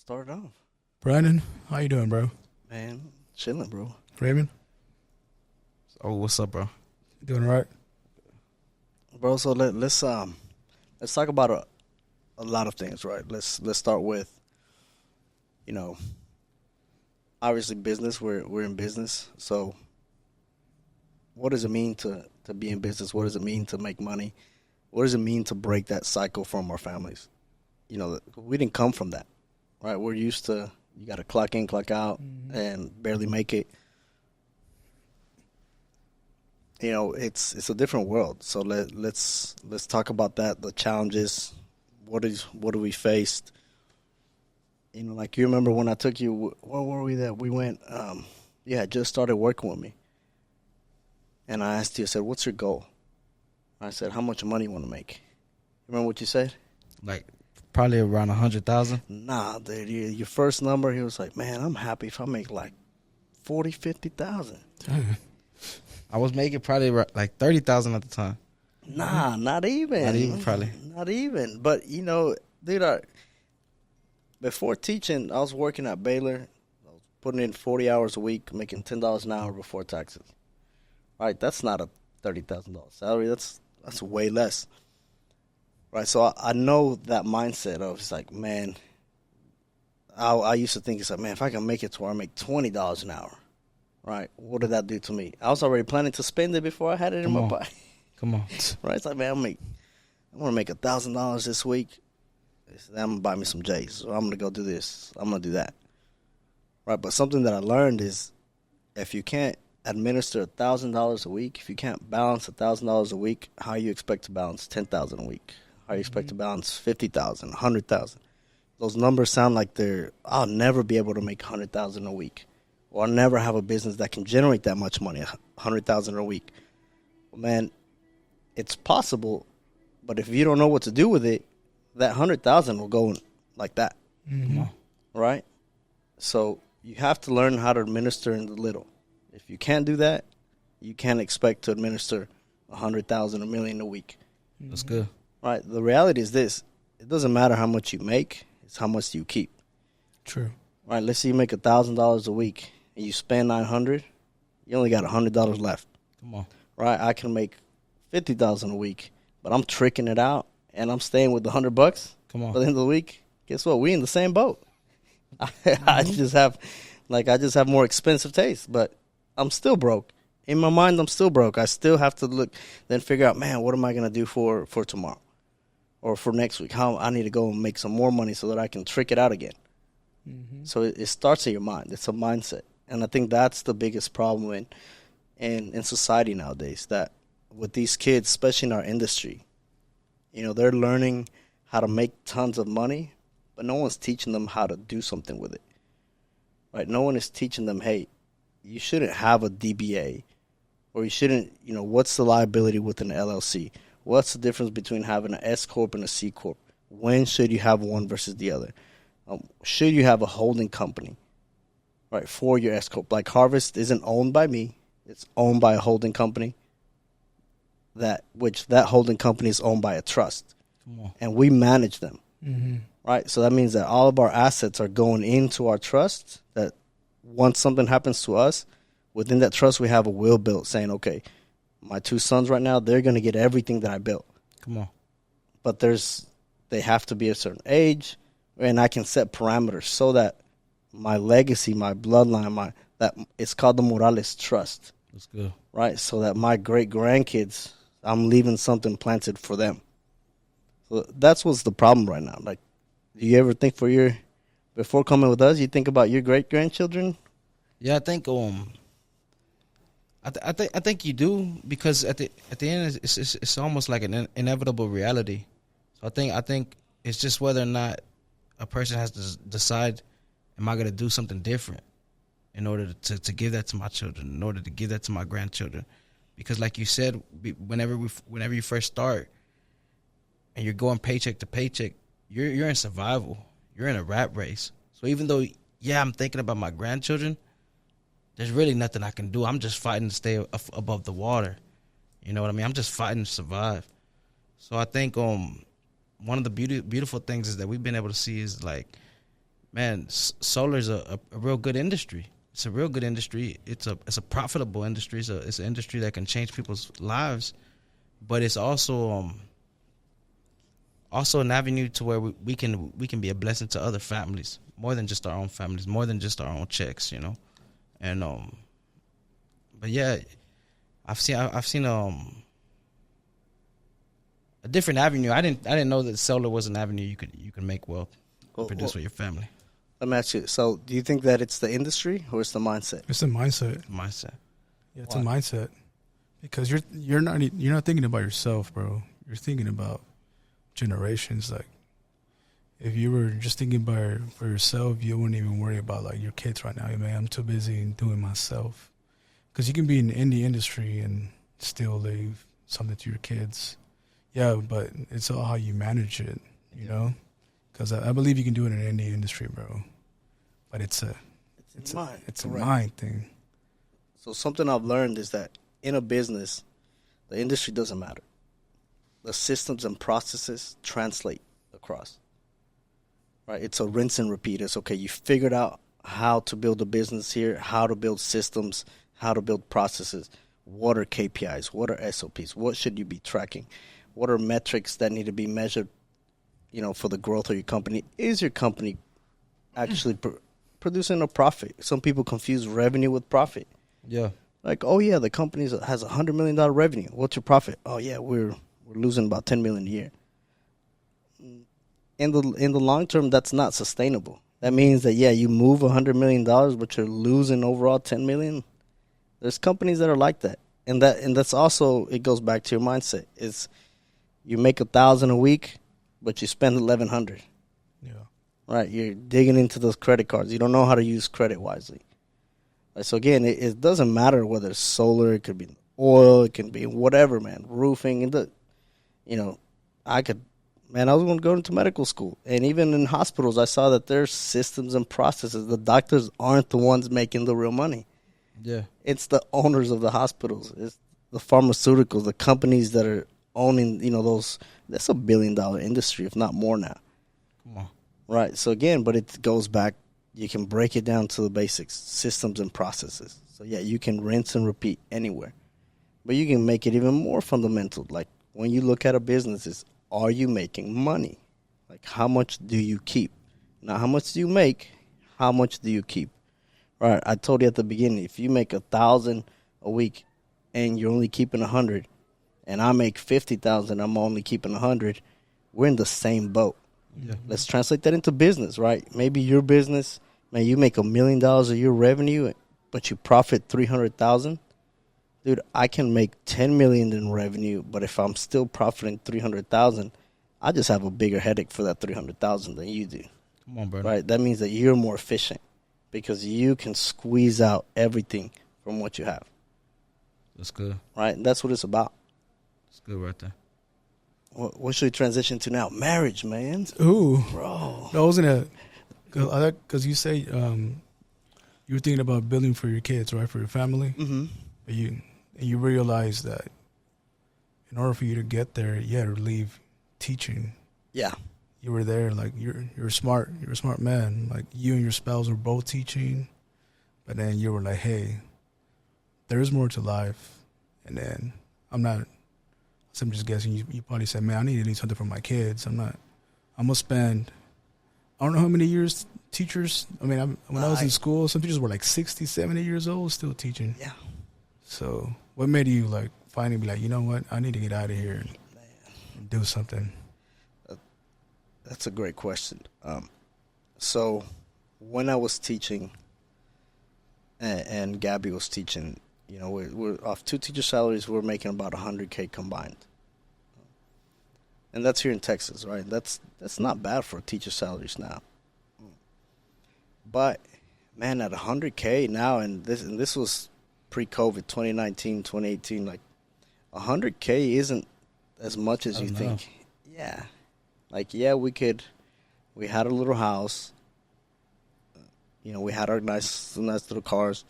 Start it off. Brandon, how you doing, bro? Man, chilling, bro. Raven, Oh, what's up, bro? you doing all right? Bro, so let's talk about a lot of things, right? Let's start with, you know, obviously business. We're in business. So what does it mean to be in business? What does it mean to make money? What does it mean to break that cycle from our families? We didn't come from that, right? We're used to you got to clock in, clock out, and barely make it. It's a different world. So let's talk about that. The challenges. What do we faced? Like you remember when I took you. Where were we? That we went. You had just started working with me, and I asked you. I said, "What's your goal?" I said, "How much money you want to make?" Remember what you said? Like probably around 100,000. Nah, dude. Your first number. He was like, "Man, I'm happy if I make like 40, 50,000." I was making probably like 30,000 at the time. Nah, not even. Not even, probably. Not even. But dude, before teaching, I was working at Baylor. I was putting in 40 hours a week, making $10 an hour before taxes. Right, that's not a $30,000 salary. That's way less. Right, so I know that mindset of it's like, man, I used to think it's like, man, if I can make it to where I make $20 an hour, right, what did that do to me? I was already planning to spend it before I had it in my pocket. Come on. Right, it's like, man, I want to make $1,000 this week. I'm gonna buy me some J's. So I'm gonna go do this. I'm gonna do that. Right, but something that I learned is if you can't administer $1,000 a week, if you can't balance $1,000 a week, how you expect to balance 10,000 a week? How you expect to balance 50,000, 100,000? Those numbers sound like I'll never be able to make 100,000 a week, or I'll never have a business that can generate that much money, 100,000 a week. Well, man, it's possible, but if you don't know what to do with it, that 100,000 will go like that. Mm-hmm. Right? So you have to learn how to administer in the little. If you can't do that, you can't expect to administer 100,000, a million a week. That's good. Right? The reality is this: it doesn't matter how much you make; it's how much you keep. True. Right? Let's say you make $1,000 a week and you spend 900. You only got $100 left. Come on. Right? I can make 50,000 a week, but I'm tricking it out and I'm staying with the $100. Come on. By the end of the week, guess what? We in the same boat. I just have more expensive taste, but I'm still broke. In my mind, I'm still broke. I still have to then figure out, man, what am I going to do for tomorrow or for next week? How I need to go and make some more money so that I can trick it out again. Mm-hmm. So it starts in your mind. It's a mindset. And I think that's the biggest problem in society nowadays, that with these kids, especially in our industry, they're learning how to make tons of money, but no one's teaching them how to do something with it. Right? No one is teaching them, hey, you shouldn't have a DBA, or you shouldn't, what's the liability with an LLC? What's the difference between having an S Corp and a C Corp? When should you have one versus the other? Should you have a holding company, right, for your S Corp? Like Harvest isn't owned by me. It's owned by a holding company, which holding company is owned by a trust. Come on. And we manage them. Mm-hmm. Right? So that means that all of our assets are going into our trust, that once something happens to us, within that trust we have a will built saying, okay, my two sons right now, they're going to get everything that I built. Come on. But they have to be a certain age, and I can set parameters so that my legacy, my bloodline, that it's called the Morales Trust. That's good. Right? So that my great-grandkids, I'm leaving something planted for them. So that's what's the problem right now. Like, do you ever think before coming with us, you think about your great-grandchildren? Yeah, I think I think you do, because at the end it's almost like an inevitable reality. So I think it's just whether or not a person has to decide, am I going to do something different in order to give that to my children, in order to give that to my grandchildren? Because like you said, whenever you first start and you're going paycheck to paycheck, you're in survival. You're in a rat race. So even though, yeah, I'm thinking about my grandchildren, there's really nothing I can do. I'm just fighting to stay above the water. You know what I mean? I'm just fighting to survive. So I think one of the beautiful things is that we've been able to see is, like, man, solar is a real good industry. It's a real good industry. It's a profitable industry. It's an industry that can change people's lives, but it's also an avenue to where we can be a blessing to other families, more than just our own families, more than just our own checks, you know. And but yeah, I've seen a different avenue. I didn't know that solar was an avenue you could make wealth and produce with your family. Let me ask you. So, do you think that it's the industry or it's the mindset? It's a mindset. Yeah, it's a mindset. Because you're not thinking about yourself, bro. You're thinking about generations. Like, if you were just thinking about for yourself, you wouldn't even worry about like your kids right now. Hey, man, I'm too busy doing myself. Because you can be in the industry and still leave something to your kids. Yeah, but it's all how you manage it, you know. Because I believe you can do it in any industry, bro. But it's a mind thing. So something I've learned is that in a business, the industry doesn't matter. The systems and processes translate across. Right? It's a rinse and repeat. It's okay. You figured out how to build a business here, how to build systems, how to build processes. What are KPIs? What are SOPs? What should you be tracking? What are metrics that need to be measured, you know, for the growth of your company? Is your company actually producing a profit? Some people confuse revenue with profit. Yeah. Like, oh yeah, the company has $100 million revenue. What's your profit? Oh yeah, we're losing about $10 million a year. In the long term, that's not sustainable. That means that you move $100 million, but you're losing overall $10 million. There's companies that are like that, and that's also, it goes back to your mindset. It's you make $1,000 a week, but you spend $1,100. Yeah. Right, you're digging into those credit cards. You don't know how to use credit wisely. Right, so again, it doesn't matter whether it's solar, it could be oil, it can be whatever, man. Roofing, and I was going to go into medical school, and even in hospitals, I saw that there's systems and processes. The doctors aren't the ones making the real money. Yeah, it's the owners of the hospitals. It's the pharmaceuticals, the companies that are owning, those. That's $1 billion industry, if not more now. Come on. Right. So again, but it goes back. You can break it down to the basics, systems and processes. So yeah, you can rinse and repeat anywhere, but you can make it even more fundamental. Like when you look at a business, is are you making money? Like how much do you keep? Not how much do you make? How much do you keep? Right. I told you at the beginning, if you make $1,000 a week and you're only keeping 100, and I make 50,000, I'm only keeping 100. We're in the same boat. Yeah. Let's translate that into business, right? Maybe your business, man, you make $1 million a year revenue, but you profit 300,000. Dude, I can make 10 million in revenue, but if I'm still profiting 300,000, I just have a bigger headache for that 300,000 than you do. Come on, brother. Right? That means that you're more efficient because you can squeeze out everything from what you have. That's good. Right? And that's what it's about. That's good right there. What should we transition to now? Marriage, man. Ooh, bro. No, wasn't it? Because you say you were thinking about building for your kids, right, for your family. Mm-hmm. But you realize that in order for you to get there, you had to leave teaching. Yeah. You were there, like you're smart. You're a smart man. Like you and your spouse were both teaching, but then you were like, hey, there is more to life. And then I'm just guessing. You probably said, man, I need to do something for my kids. I'm gonna spend, I don't know how many years teachers. I mean, when I was in school, some teachers were like 60, 70 years old still teaching. Yeah. So what made you like finally be like, you know what, I need to get out of here and do something? That's a great question. So when I was teaching and Gabby was teaching, we're off 2 teacher salaries. We're making about $100K combined, and that's here in Texas, right? That's not bad for teacher salaries now. But man, at $100K now, and this was pre-COVID, 2019, 2018. Like $100K isn't as much as you think. Yeah, like we had a little house. We had our nice little cars.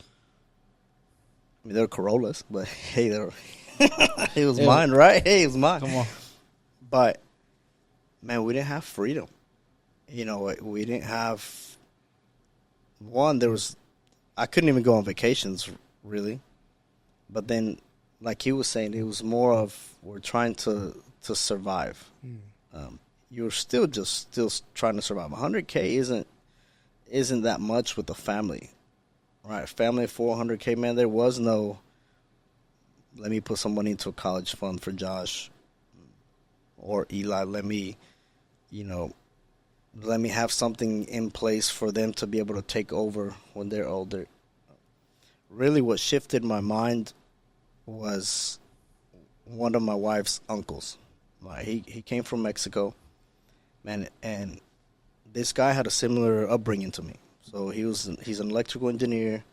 I mean, they're Corollas, but hey, it was mine, right? Hey, it was mine. Come on. But, man, we didn't have freedom. We didn't have one, I couldn't even go on vacations really. But then, like he was saying, it was more of we're trying to survive. You're still trying to survive. 100K isn't that much with a family, right? Family of 400K, man. There was no, let me put some money into a college fund for Josh or Eli. Let me have something in place for them to be able to take over when they're older. Really, what shifted my mind was one of my wife's uncles. Like he came from Mexico, man, and this guy had a similar upbringing to me. So he's an electrical engineer.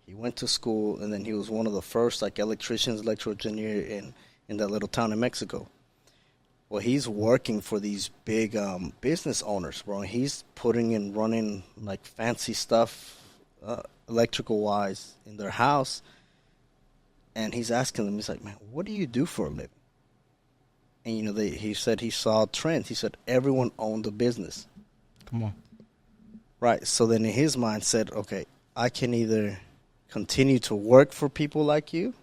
He went to school, and then he was one of the first like electrical engineer in that little town in Mexico. Well, he's working for these big business owners, bro. He's putting and running like fancy stuff, electrical wise, in their house. And he's asking them, he's like, man, what do you do for a living? And, he said he saw trends. He said everyone owned a business. Come on. Right. So then in his mind said, okay, I can either continue to work for people like you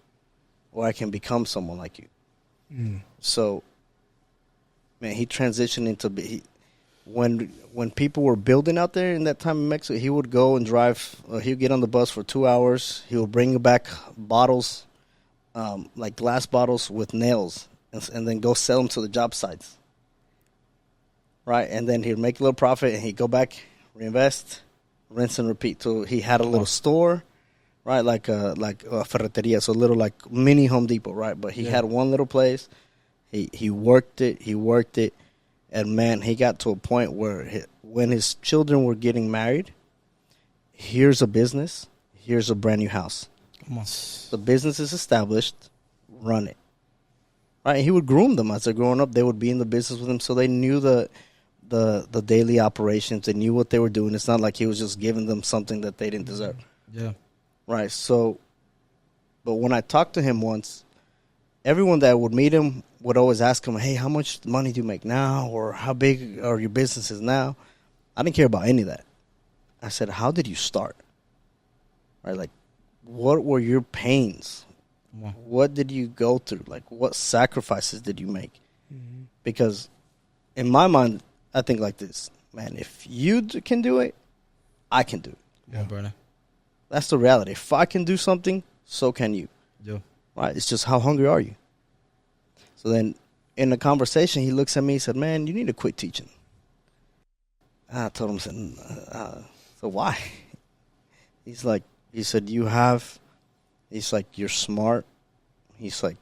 or I can become someone like you. So, man, he transitioned into when people were building out there in that time in Mexico, he would go and drive. He would get on the bus for 2 hours. He would bring back bottles, like glass bottles with nails, and then go sell them to the job sites. Right, and then he'd make a little profit, and he'd go back, reinvest, rinse and repeat. So he had a little store, right, like a ferreteria, so a little like mini Home Depot, right? But he had one little place. He worked it, and man, he got to a point where when his children were getting married, here's a business, here's a brand new house. Come on. The business is established, run it. Right, he would groom them as they're growing up. They would be in the business with him, so they knew the daily operations. They knew what they were doing. It's not like he was just giving them something that they didn't deserve. Yeah. Right. So, but when I talked to him once, everyone that would meet him would always ask him, hey, how much money do you make now? Or how big are your businesses now? I didn't care about any of that. I said, how did you start? Right. Like, what were your pains? What did you go through? Like, what sacrifices did you make? Because in my mind, I think like this, man, if you can do it, I can do it. Yeah, brother. That's the reality. If I can do something, so can you. Yeah. Right? It's just how hungry are you? So then in the conversation, he looks at me and said, man, you need to quit teaching. And I told him, so why? He said, he's like, you're smart. He's like,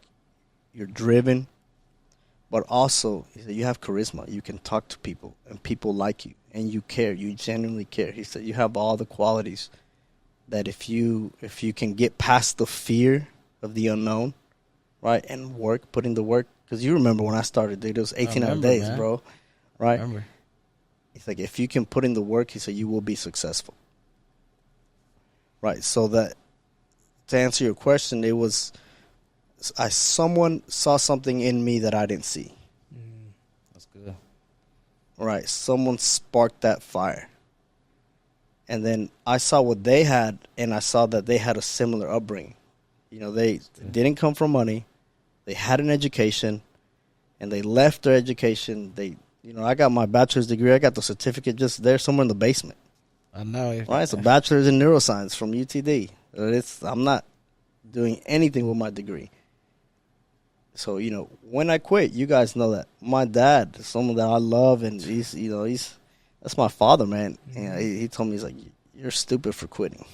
you're driven. But also, he said, you have charisma. You can talk to people, and people like you, and you care. You genuinely care. He said, you have all the qualities that if you can get past the fear of the unknown, right, and put in the work. Because you remember when I started, dude, it was 18-hour days, man. Bro. Right? I remember. He's like, if you can put in the work, he said, you will be successful. Right, so that, to answer your question, it was someone saw something in me that I didn't see. That's good. Right. Someone sparked that fire. And then I saw what they had, and I saw that they had a similar upbringing. They didn't come from money. They had an education, and they left their education. I got my bachelor's degree. I got the certificate just there somewhere in the basement. I know. Right. It's a bachelor's in neuroscience from UTD. I'm not doing anything with my degree. So, when I quit, you guys know that my dad is someone that I love, and that's my father, man. And he told me, he's like, you're stupid for quitting.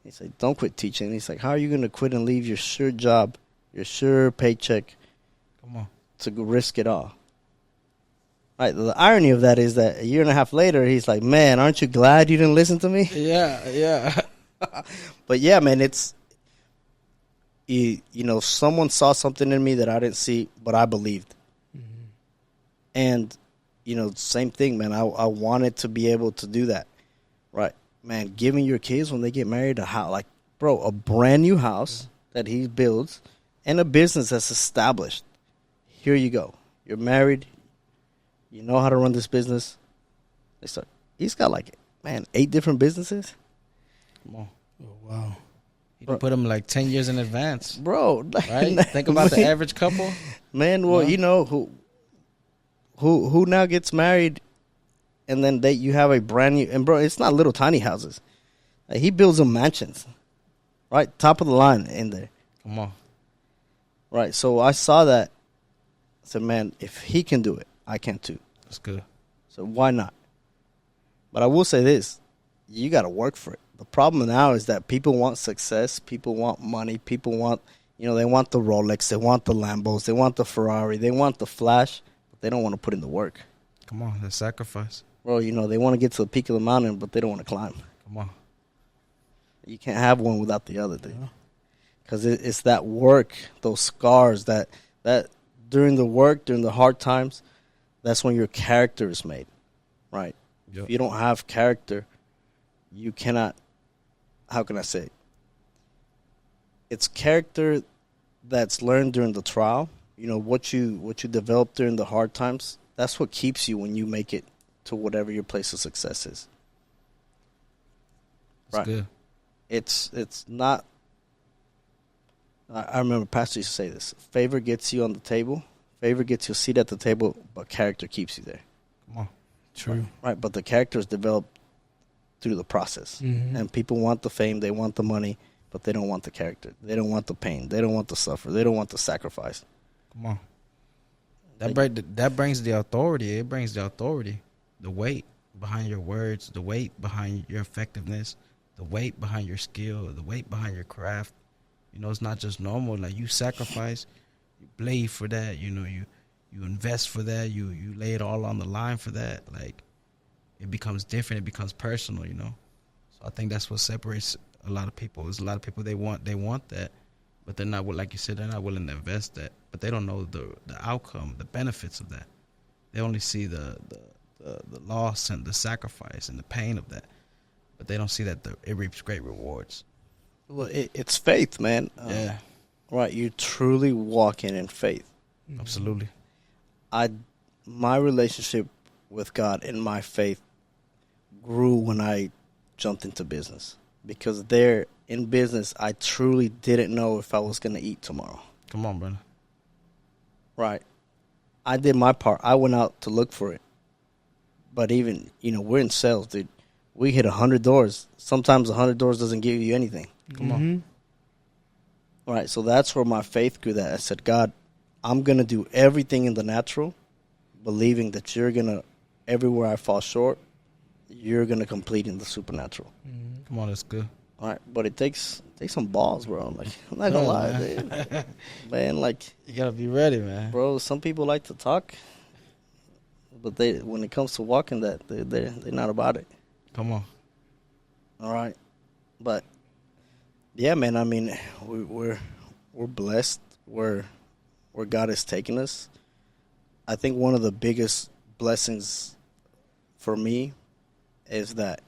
He's like, don't quit teaching. He's like, how are you going to quit and leave your sure job, your sure paycheck, to risk it all? Right. The irony of that is that a year and a half later, he's like, man, aren't you glad you didn't listen to me? Yeah. But yeah, man, it's, someone saw something in me that I didn't see, but I believed. And, same thing, man. I wanted to be able to do that. Right. Man, giving your kids when they get married a house, like, bro, a brand new house that he builds and a business that's established. Here you go. You're married. You know how to run this business. He's got like man, 8 different businesses. Come on. Oh, wow. You can put them like 10 years in advance. Bro, Right? Think about the average couple. Man, well, Yeah. you know who now gets married, and then you have a brand new, and bro, it's not little tiny houses. Like, he builds them mansions, right, top of the line in there, Come on. right. So I saw that. I said, man, if he can do it, I can too. That's good. So why not? But I will say this: you got to work for it. The problem now is that people want success, people want money, people want, they want the Rolex, they want the Lambos, they want the Ferrari, they want the flash, but they don't want to put in the work. Come on. The sacrifice. Bro, they want to get to the peak of the mountain, but they don't want to climb. Come on. You can't have one without the other, dude. Because it's that work, those scars, that during the work, during the hard times, that's when your character is made, right? Yep. If you don't have character, you cannot, how can I say it? It's character that's learned during the trial. What you develop during the hard times, that's what keeps you when you make it to whatever your place of success is. That's good. It's not. I remember Pastor used to say this: favor gets you on the table, favor gets you a seat at the table, but character keeps you there. Come on. True. Right, but the character is developed through the process, and people want the fame, they want the money, but they don't want the character. They don't want the pain. They don't want the suffer. They don't want the sacrifice. Come on. That brings the authority. It brings the authority, the weight behind your words, the weight behind your effectiveness, the weight behind your skill, the weight behind your craft. It's not just normal. Like, you sacrifice, you bleed for that. You invest for that. You lay it all on the line for that. Like, it becomes different. It becomes personal. So I think that's what separates a lot of people. There's a lot of people they want that, but they're not, like you said, they're not willing to invest that. But they don't know the outcome, the benefits of that. They only see the loss and the sacrifice and the pain of that, but they don't see that it reaps great rewards. Well, it's faith, man. Yeah, right. You're truly walking in faith. Absolutely. My relationship with God and my faith grew when I jumped into business, because there in business, I truly didn't know if I was going to eat tomorrow. Come on, brother. Right. I did my part. I went out to look for it. But even, we're in sales, dude. We hit 100 doors. Sometimes 100 doors doesn't give you anything. Come on. Right. So that's where my faith grew. That I said, God, I'm going to do everything in the natural, believing that you're going to, everywhere I fall short, you're going to complete in the supernatural. Come on, that's good. All right. But it takes some balls, bro. Like, I'm not going to lie, dude. Man, like, You got to be ready, man. bro, some people like to talk, but when it comes to walking that, they're not about it. Come on. All right. But yeah, man, I mean, we're blessed where God has taken us. I think one of the biggest blessings for me is that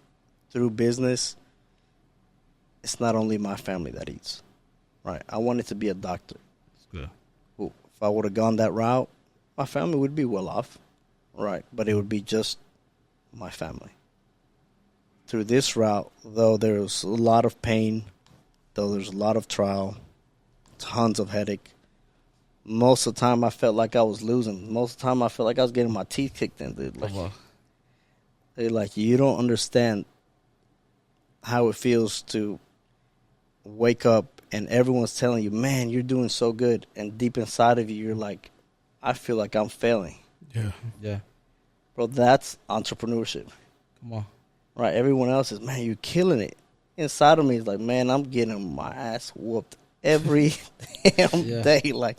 through business, it's not only my family that eats. Right. I wanted to be a doctor. That's good. Well, if I would have gone that route, my family would be well off. Right. But it would be just my family. Through this route, though there's a lot of pain, though there's a lot of trial, tons of headache, most of the time I felt like I was losing. Most of the time I felt like I was getting my teeth kicked in, dude. Like, you don't understand how it feels to wake up and everyone's telling you, man, you're doing so good. And deep inside of you, you're like, I feel like I'm failing. Yeah. Yeah. Bro, that's entrepreneurship. Come on. Right, everyone else is, man, you're killing it. Inside of me is like, man, I'm getting my ass whooped every damn day. Like,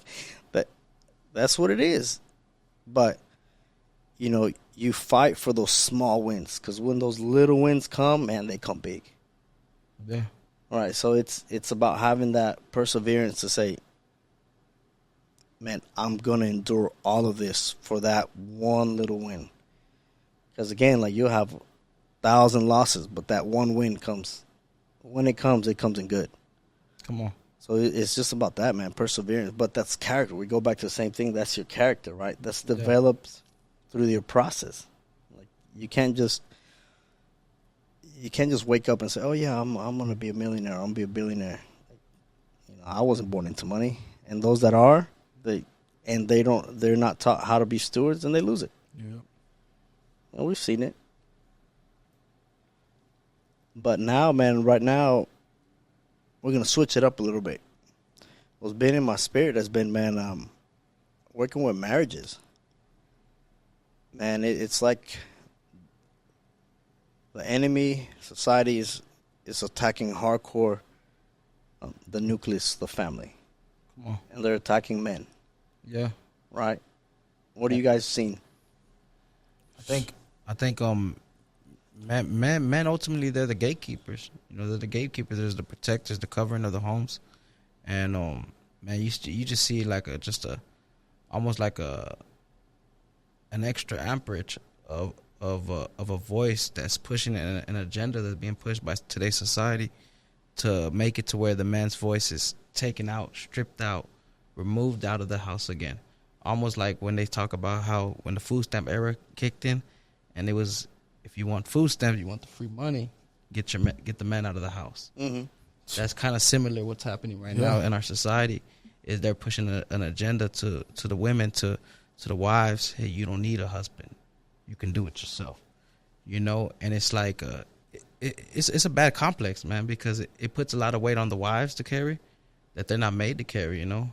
that's what it is. But, you fight for those small wins, because when those little wins come, man, they come big. Yeah. All right, so it's about having that perseverance to say, man, I'm going to endure all of this for that one little win. Because, again, like, you'll have 1,000 losses, but that one win comes. When it comes in good. Come on. So it's just about that, man, perseverance. But that's character. We go back to the same thing. That's your character, right? That's developed through your process. Like, you can't just you can't just wake up and say, "Oh yeah, I'm gonna be a millionaire. I'm gonna be a billionaire." I wasn't born into money, and those that are, they're not taught how to be stewards, and they lose it. Yeah. And we've seen it. But now, man, right now, we're gonna switch it up a little bit. What's been in my spirit has been, man, working with marriages. Man, it's like the enemy society is attacking hardcore the nucleus, the family. Come on. And they're attacking men. Yeah. Right? What do you guys seen? I think men ultimately they're the gatekeepers. They're the gatekeepers. There's the protectors, the covering of the homes, and man, you just see like almost like an extra amperage of a voice that's pushing an agenda that's being pushed by today's society to make it to where the man's voice is taken out, stripped out, removed out of the house again. Almost like when they talk about how when the food stamp era kicked in, and it was, if you want food stamps, you want the free money, get the man out of the house. Mm-hmm. That's kind of similar what's happening right now in our society. Is they're pushing an agenda to the women, to the wives. Hey, you don't need a husband, you can do it yourself. And it's like it's a bad complex, man, because it puts a lot of weight on the wives to carry that they're not made to carry, and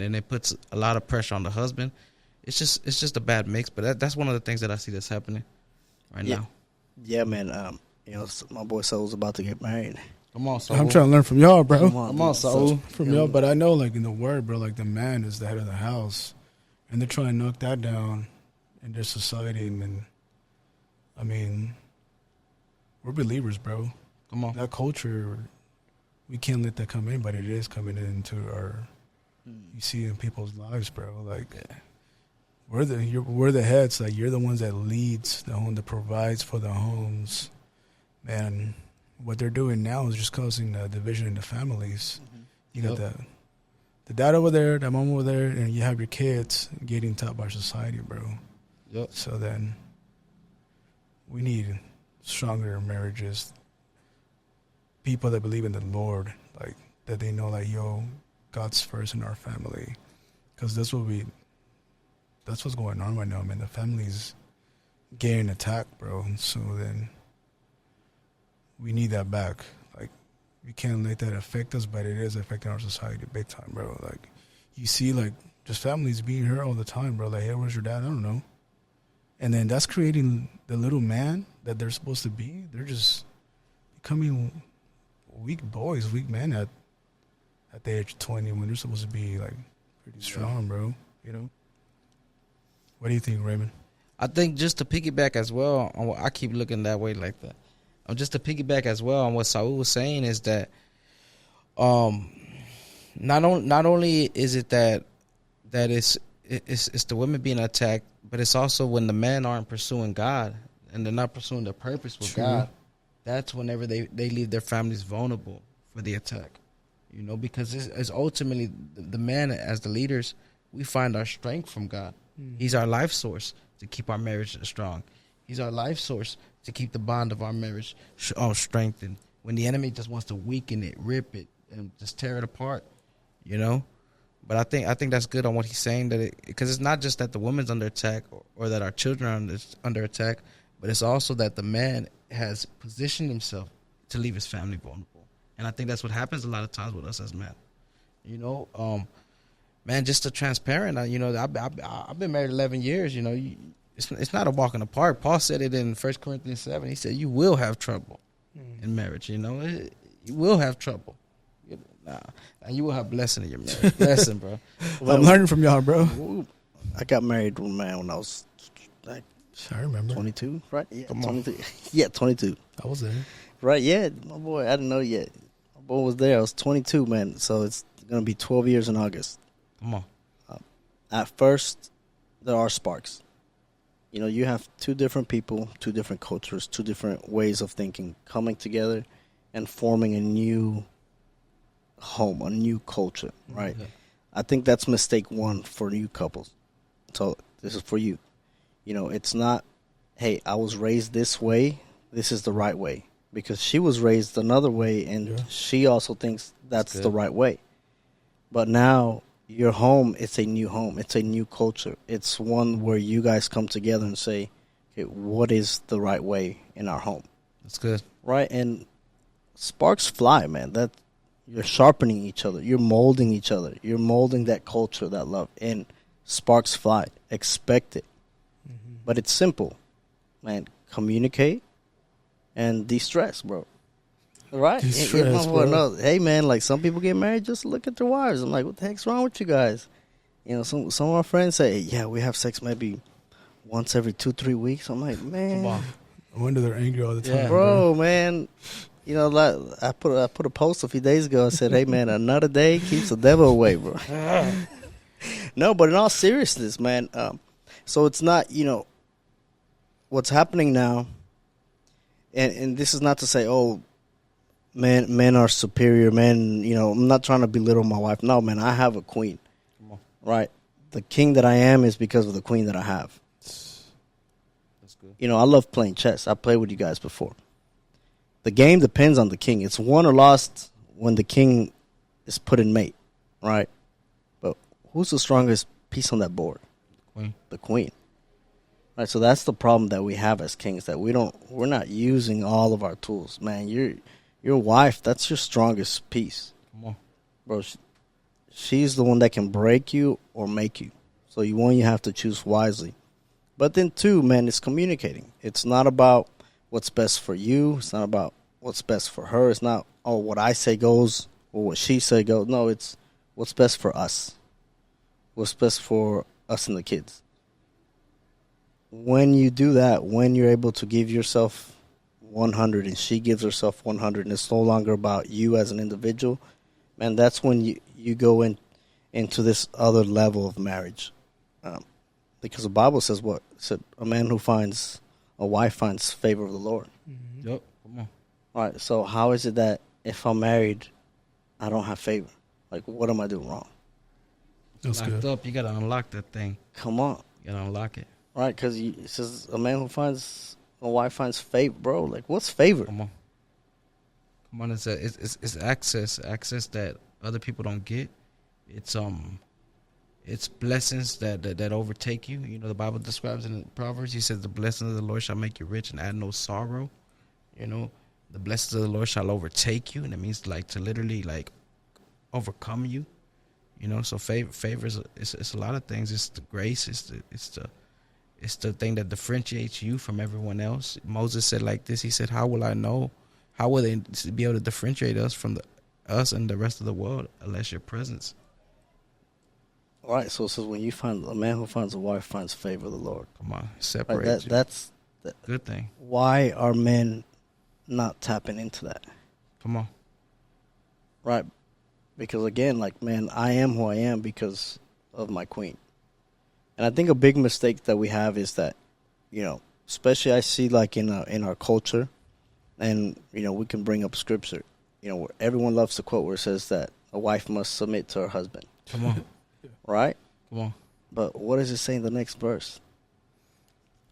then it puts a lot of pressure on the husband. It's just a bad mix, but that's one of the things that I see that's happening right now. Yeah, man. My boy Saul's about to get married. Come on, Saul. I'm trying to learn from y'all, bro. Come on, Saul. From y'all, but I know, like in the word, bro, like the man is the head of the house, and they're trying to knock that down in their society. And I mean, we're believers, bro. Come on. That culture, we can't let that come in, but it is coming into our. You see in people's lives, bro. Like, we're the heads. Like, you're the ones that leads the home, that provides for the homes, man. What they're doing now is just causing a division in the families. Mm-hmm. You got the dad over there, the mom over there, and you have your kids getting taught by society, bro. Yep. So then we need stronger marriages, people that believe in the Lord, like that they know, like, God's first in our family, because that's what's going on right now, man. The family's getting attacked, bro. And so then we need that back. Like, we can't let that affect us, but it is affecting our society big time, bro. Like, you see, like, just families being hurt all the time, bro. Like, hey, where's your dad? I don't know. And then that's creating the little man that they're supposed to be. They're just becoming weak boys, weak men at the age of 20 when they're supposed to be, like, pretty strong, bro. What do you think, Raymond? I think just to piggyback as well on what I keep looking that way like that. Just to piggyback as well on what Saul was saying is that not only is it that it's the women being attacked, but it's also when the men aren't pursuing God and they're not pursuing their purpose with God. That's whenever they leave their families vulnerable for the attack. Because it's ultimately the men as the leaders, we find our strength from God. He's our life source to keep our marriage strong. He's our life source to keep the bond of our marriage strengthened. When the enemy just wants to weaken it, rip it, and just tear it apart, But I think that's good on what he's saying, because it's not just that the woman's under attack or that our children are under attack, but it's also that the man has positioned himself to leave his family vulnerable. And I think that's what happens a lot of times with us as men. Man, just to transparent, I've been married 11 years. It's not a walk in the park. Paul said it in 1 Corinthians 7. He said, you will have trouble in marriage. You will have trouble. And you will have blessing in your marriage. Blessing, bro. I'm learning from y'all, bro. I got married, man, when I was, like, I remember. 22, right? Yeah, 22. Yeah, 22. I was there. Right, yeah. My boy, I didn't know yet. My boy was there. I was 22, man. So it's going to be 12 years in August. Come on. At first, there are sparks. You have two different people, two different cultures, two different ways of thinking coming together and forming a new home, a new culture, right? Mm-hmm. I think that's mistake one for new couples. So this is for you. It's not, hey, I was raised this way, this is the right way. because she was raised another way, and she also thinks that's the right way. But now your home, it's a new home. It's a new culture. It's one where you guys come together and say, okay, what is the right way in our home? That's good. Right? And sparks fly, man. That you're sharpening each other. You're molding each other. You're molding that culture, that love. And sparks fly. Expect it. Mm-hmm. But it's simple. Man, communicate and de-stress, bro. Right? De-stress, bro. Hey, man, like some people get married, just look at their wives. I'm like, what the heck's wrong with you guys? You know, some of our friends say, yeah, we have sex maybe once every 2-3 weeks. I'm like, man. Come on. I wonder they're angry all the time. Yeah. Bro, man. You know, like I put a post a few days ago. I said, hey, man, another day keeps the devil away, bro. No, but in all seriousness, man, so it's not, you know, what's happening now, and this is not to say, oh, men are superior, men, you know, I'm not trying to belittle my wife. No, man, I have a queen, right? The king that I am is because of the queen that I have. That's good. You know, I love playing chess. I played with you guys before. The game depends on the king. It's won or lost when the king is put in mate, right? But who's the strongest piece on that board? Queen. The queen. Right, so that's the problem that we have as kings, that we're not using all of our tools. Man, your wife, that's your strongest piece. Come on. Bro, she's the one that can break you or make you. So you have to choose wisely. But then two, man, it's communicating. It's not about what's best for you. It's not about what's best for her. It's not, oh, what I say goes or what she say goes. No, it's what's best for us. What's best for us and the kids. When you do that, when you're able to give yourself 100 and she gives herself 100 and it's no longer about you as an individual, man, that's when you go into this other level of marriage. Because the Bible says what? It said a man who finds a wife finds favor of the Lord. Mm-hmm. Yep, come on. All right, so how is it that if I'm married, I don't have favor? Like, what am I doing wrong? That's locked good. Up, you got to unlock that thing. Come on. You got to unlock it. Right, because it says a man who finds a wife finds favor, bro. Like, what's favor? Come on, it's access that other people don't get. It's blessings that overtake you. You know, the Bible describes in Proverbs, he says, the blessings of the Lord shall make you rich and add no sorrow. You know, the blessings of the Lord shall overtake you. And it means like to literally like overcome you. You know, so favor is it's a lot of things. It's the grace. It's the thing that differentiates you from everyone else. Moses said like this. He said, how will I know? How will they be able to differentiate us from us and the rest of the world unless your presence? All right, so it says when you find a man who finds a wife finds favor of the Lord. Come on, separate. Right, that's good thing. Why are men not tapping into that? Come on. Right, because again, like, man, I am who I am because of my queen. And I think a big mistake that we have is that, you know, especially I see like in our culture, and you know, we can bring up scripture, you know, where everyone loves to quote where it says that a wife must submit to her husband. Come on. Right? Come on. But what does it say in the next verse?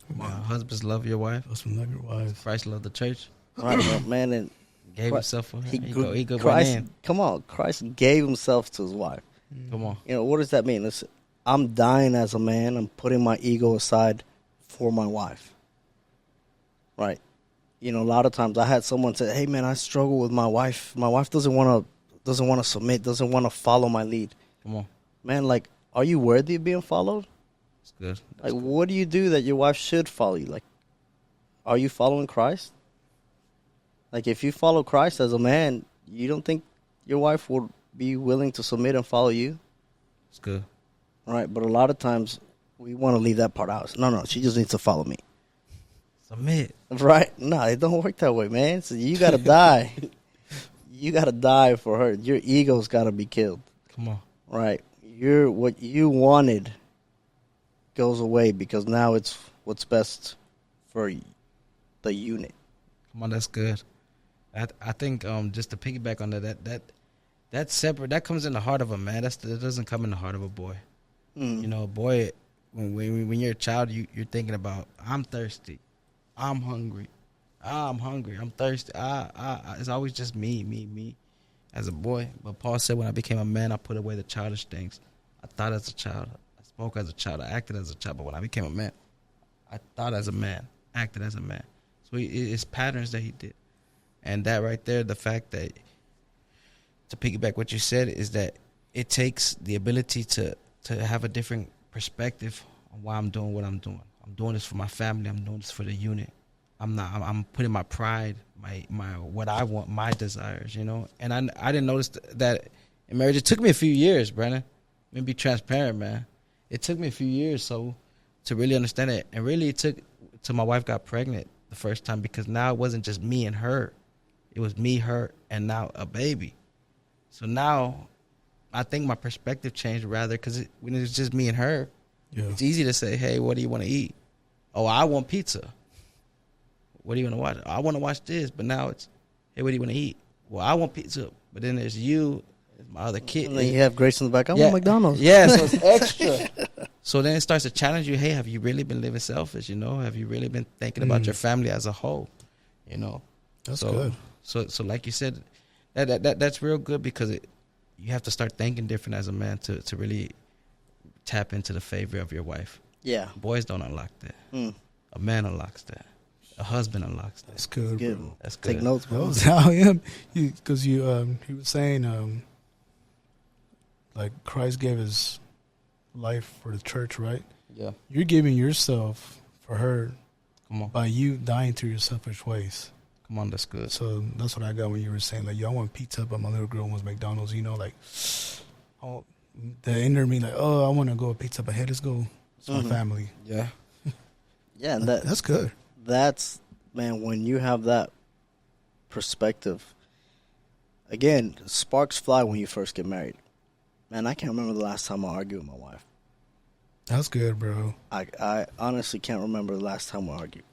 Come on. Husbands, love your wife. Husbands, love your wife. Christ loved the church. Right, man. And gave himself for her. He go Christ, in. come on. Christ gave himself to his wife. Come on. You know, what does that mean? Listen, I'm dying as a man. I'm putting my ego aside for my wife. Right? You know, a lot of times I had someone say, hey, man, I struggle with my wife. My wife doesn't want to submit, doesn't want to follow my lead. Come on. Man, like, are you worthy of being followed? That's good. Like, what do you do that your wife should follow you? Like, are you following Christ? Like, if you follow Christ as a man, you don't think your wife would be willing to submit and follow you? It's good. All right, but a lot of times we want to leave that part out. No, she just needs to follow me. Submit. Right? No, it don't work that way, man. So you got to die. You got to die for her. Your ego's got to be killed. Come on. Right? What you wanted goes away because now it's what's best for the unit. Come on, that's good. I think just to piggyback on that's separate. That comes in the heart of a man. That doesn't come in the heart of a boy. You know, a boy, when you're a child, you're thinking about, I'm thirsty, I'm hungry, I'm hungry. I'm thirsty. It's always just me as a boy. But Paul said when I became a man, I put away the childish things. I thought as a child. I spoke as a child. I acted as a child. But when I became a man, I thought as a man, acted as a man. So it's patterns that he did. And that right there, the fact that, to piggyback what you said, is that it takes the ability to have a different perspective on why I'm doing what I'm doing. I'm doing this for my family. I'm doing this for the unit. I'm putting my pride, my what I want, my desires, you know. And I didn't notice that in marriage. It took me a few years, Brennan. Let me be transparent, man. It took me a few years to really understand it. And really it took till my wife got pregnant the first time, because now it wasn't just me and her. It was me, her, and now a baby. So now I think my perspective changed, rather, because when it was just me and her, it's easy to say, hey, what do you want to eat? Oh, I want pizza. What do you want to watch? I want to watch this. But now it's, hey, what do you want to eat? Well, I want pizza. But then there's you, my other kid. And then you have Grace in the back. I want McDonald's. Yeah, so it's extra. So then it starts to challenge you. Hey, have you really been living selfish? You know, have you really been thinking about your family as a whole? You know, that's good. So like you said, that's real good, because you have to start thinking different as a man to really tap into the favor of your wife. Yeah, boys don't unlock that. A man unlocks that. A husband unlocks that. That's good, bro. That's good. Take notes, bro. That was how I am. Because he was saying like Christ gave his life for the church, right? Yeah. You're giving yourself for her. Come on. By you dying to your selfish ways. Come on, that's good. So that's what I got when you were saying, like, yo, I want pizza, but my little girl wants McDonald's. You know, like, oh, the inner me, like, oh, I want to go with pizza, but hey, let's go. It's my family. Yeah. Yeah, and that's good. That's, man, when you have that perspective, again, sparks fly when you first get married. Man, I can't remember the last time I argued with my wife. That's good, bro. I honestly can't remember the last time we argued.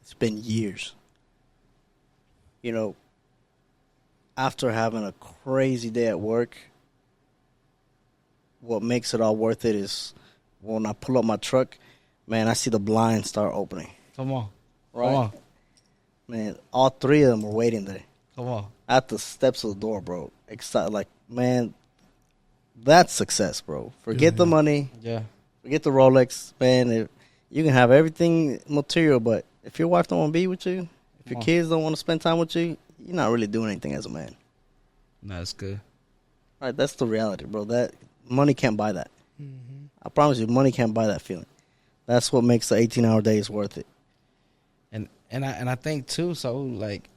It's been years. You know, after having a crazy day at work, what makes it all worth it is when I pull up my truck, man, I see the blinds start opening. Come on. Right? Come on. Man, all three of them were waiting there. Come on. At the steps of the door, bro. Excited, like, man, that's success, bro. Forget the money. Yeah. Forget the Rolex, man. You can have everything material, but if your wife don't want to be with you, if your kids don't want to spend time with you, you're not really doing anything as a man. No, that's good. Right, that's the reality, bro. That money can't buy that. I promise you, money can't buy that feeling. That's what makes the 18-hour days worth it. And I think too, so like,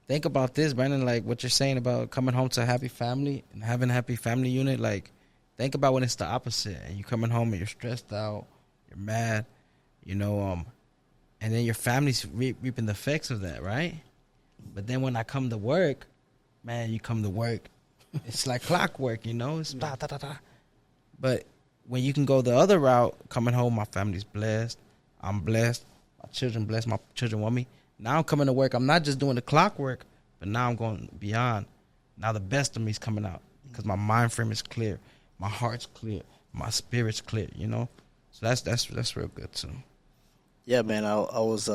think about this, Brandon, like what you're saying about coming home to a happy family and having a happy family unit. Like, think about when it's the opposite and you're coming home and you're stressed out, you're mad, you know, and then your family's reaping the effects of that, right? But then when I come to work, man, you come to work, it's like clockwork, you know? It's da, da, da, da. But when you can go the other route, coming home, my family's blessed, I'm blessed, my children blessed, my children want me. Now I'm coming to work, I'm not just doing the clockwork, but now I'm going beyond. Now the best of me is coming out because my mind frame is clear, my heart's clear, my spirit's clear, you know? So that's real good too. Yeah, man, I was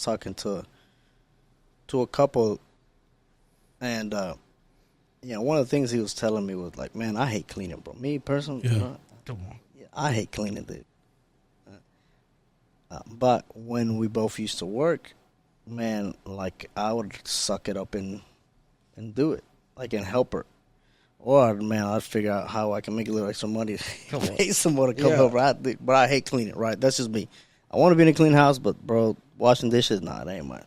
talking to a couple, and you know, one of the things he was telling me was like, man, I hate cleaning, bro. Me personally, yeah. You know, I hate cleaning, dude. But when we both used to work, man, like I would suck it up and do it, like, and help her. Or, man, I'd figure out how I can make a little extra money to pay someone to come over. But I hate cleaning, right? That's just me. I want to be in a clean house, but, bro, washing dishes, nah, it ain't mine.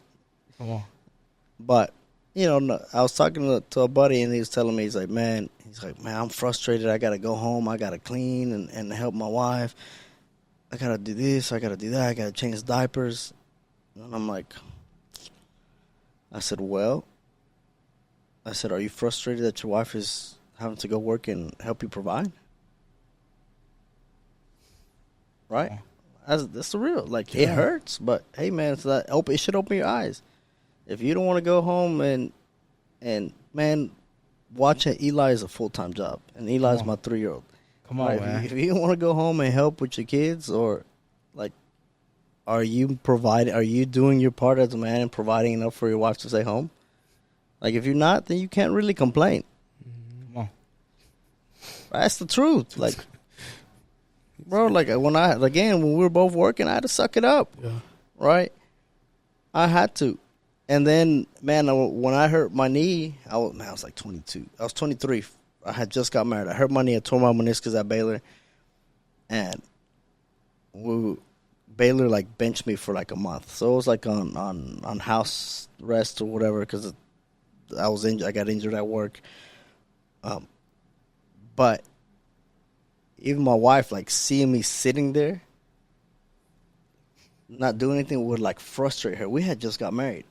Come on. But, you know, I was talking to a buddy, and he was telling me, he's like, man, I'm frustrated. I got to go home. I got to clean and help my wife. I got to do this. I got to do that. I got to change diapers. And I'm like, I said, are you frustrated that your wife is having to go work and help you provide? Right? That's the real. Like, it hurts, but hey, man, it should open your eyes. If you don't want to go home and man, watching Eli is a full-time job, and Eli's my 3-year-old. Come on, man. If you don't want to go home and help with your kids, or like, are you doing your part as a man and providing enough for your wife to stay home? Like, if you're not, then you can't really complain. Come on. That's the truth. Like, bro, like when we were both working, I had to suck it up. Yeah. Right? I had to. And then, man, when I hurt my knee, I was like 22. I was 23. I had just got married. I hurt my knee. I tore my meniscus at Baylor. And Baylor, like, benched me for, like, a month. So it was, like, on house rest or whatever because I was injured. I got injured at work. But even my wife, like, seeing me sitting there, not doing anything would, like, frustrate her. We had just got married.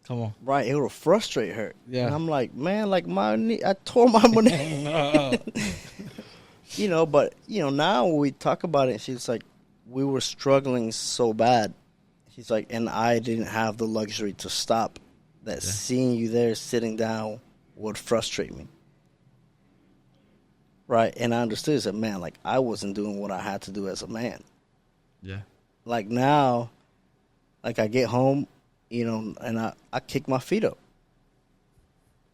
Come on. Right, it would frustrate her. Yeah. And I'm like, man, like, my knee, I tore my knee. You know, but, you know, now when we talk about it, she's like, we were struggling so bad. She's like, and I didn't have the luxury to stop. That seeing you there sitting down would frustrate me. Right, and I understood. I said, man, like, I wasn't doing what I had to do as a man. Yeah. Like, now, like, I get home, you know, and I kick my feet up.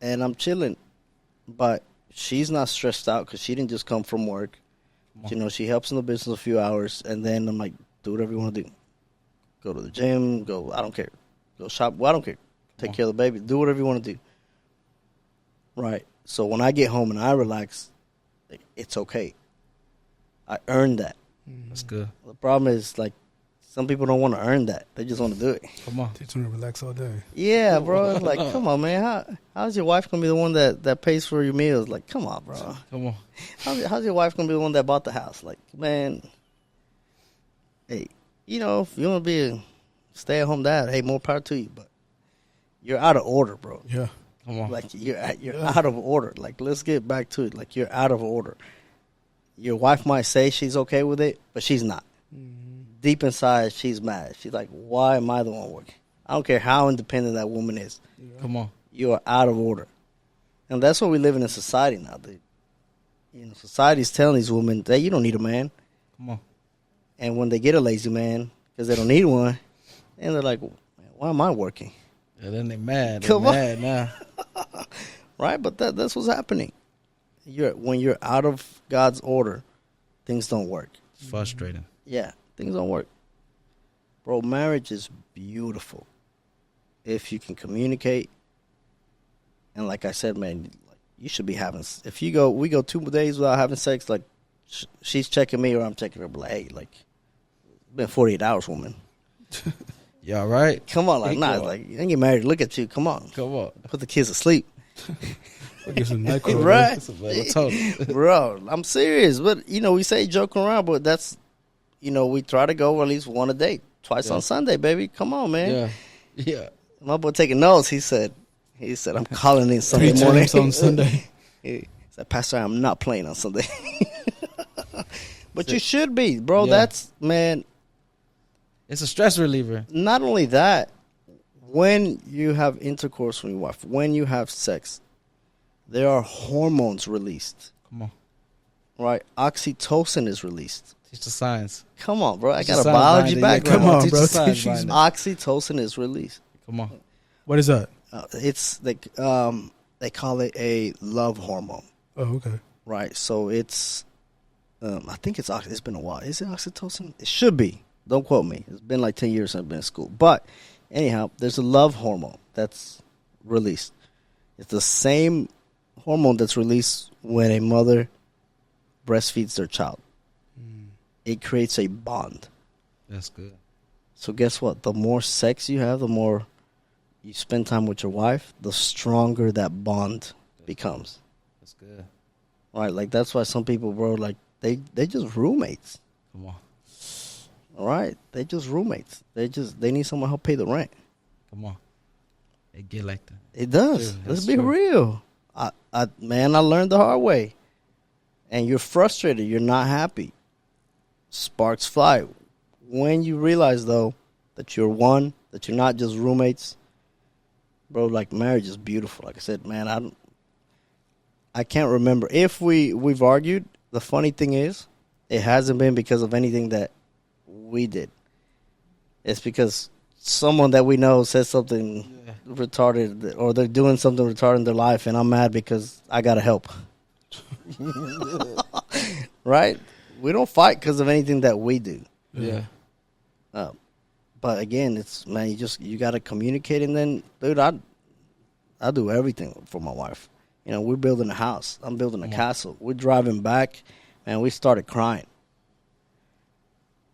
And I'm chilling. But she's not stressed out because she didn't just come from work. You know, she helps in the business a few hours. And then I'm like, do whatever you want to do. Go to the gym. Go, I don't care. Go shop. Well, I don't care. Take care of the baby. Do whatever you want to do. Right. So when I get home and I relax, it's okay. I earned that. That's good. The problem is, like, some people don't want to earn that. They just want to do it. Come on. They just want to relax all day. Yeah, bro. It's like, come on, man. How's your wife going to be the one that pays for your meals? Like, come on, bro. Come on. How's your wife going to be the one that bought the house? Like, man, hey, you know, if you want to be a stay-at-home dad, hey, more power to you. But you're out of order, bro. Yeah. Come on. Like, you're out of order. Like, let's get back to it. Like, you're out of order. Your wife might say she's okay with it, but she's not. Mm-hmm. Deep inside, she's mad. She's like, why am I the one working? I don't care how independent that woman is. Yeah. Come on. You are out of order. And that's what we live in a society now, dude. You know, society's telling these women that you don't need a man. Come on. And when they get a lazy man, because they don't need one, and they're like, why am I working? Yeah, then they mad. Come mad now. Right? But that's what's happening. When you're out of God's order, things don't work. It's frustrating. Yeah, things don't work. Bro, marriage is beautiful if you can communicate. And like I said, man, you should be having. If we go 2 days without having sex, like she's checking me or I'm checking her. But like, hey, like, it's been 48 hours, woman. Yeah, right. Come on, like, nah, like, you ain't get married. Look at you. Come on. Put the kids to sleep. Get some NyQuil, right? Bro, I'm serious. But, you know, we say joking around, but that's, you know, we try to go at least one a day. Twice on Sunday, baby. Come on, man. Yeah. My boy taking notes. He said, I'm calling in Sunday morning. 3 times on Sunday. He said, Pastor, I'm not playing on Sunday. But you should be, bro. Yeah. That's, man. It's a stress reliever. Not only that, when you have intercourse with your wife, when you have sex, there are hormones released. Come on. Right? Oxytocin is released. Teach the science. Come on, bro. I got a biology background. Come on, Teach bro. the science Oxytocin is released. Come on. What is that? It's like they call it a love hormone. Oh, okay. Right. So it's I think it's been a while. Is it oxytocin? It should be. Don't quote me. It's been like 10 years since I've been in school. But anyhow, there's a love hormone that's released. It's the same hormone that's released when a mother breastfeeds their child. It creates a bond. That's good. So guess what? The more sex you have, the more you spend time with your wife, the stronger that bond becomes. That's good. Right? Like, that's why some people, bro, like, they just roommates. Come on. All right? They just roommates. They need someone to help pay the rent. Come on. It get like that. It does. True. Let's That's be true. real. I learned the hard way. And you're frustrated. You're not happy. Sparks fly. When you realize, though, that you're one, that you're not just roommates, bro, like, marriage is beautiful. Like I said, man, I can't remember. If we've argued, the funny thing is, it hasn't been because of anything that we did. it's because someone that we know says something retarded, or they're doing something retarded in their life, and I'm mad because I gotta help. Right? We don't fight because of anything that we do. Yeah. But again, it's, man, you gotta communicate, and then, dude, I do everything for my wife. You know, we're building a house. I'm building a castle. We're driving back, man. We started crying,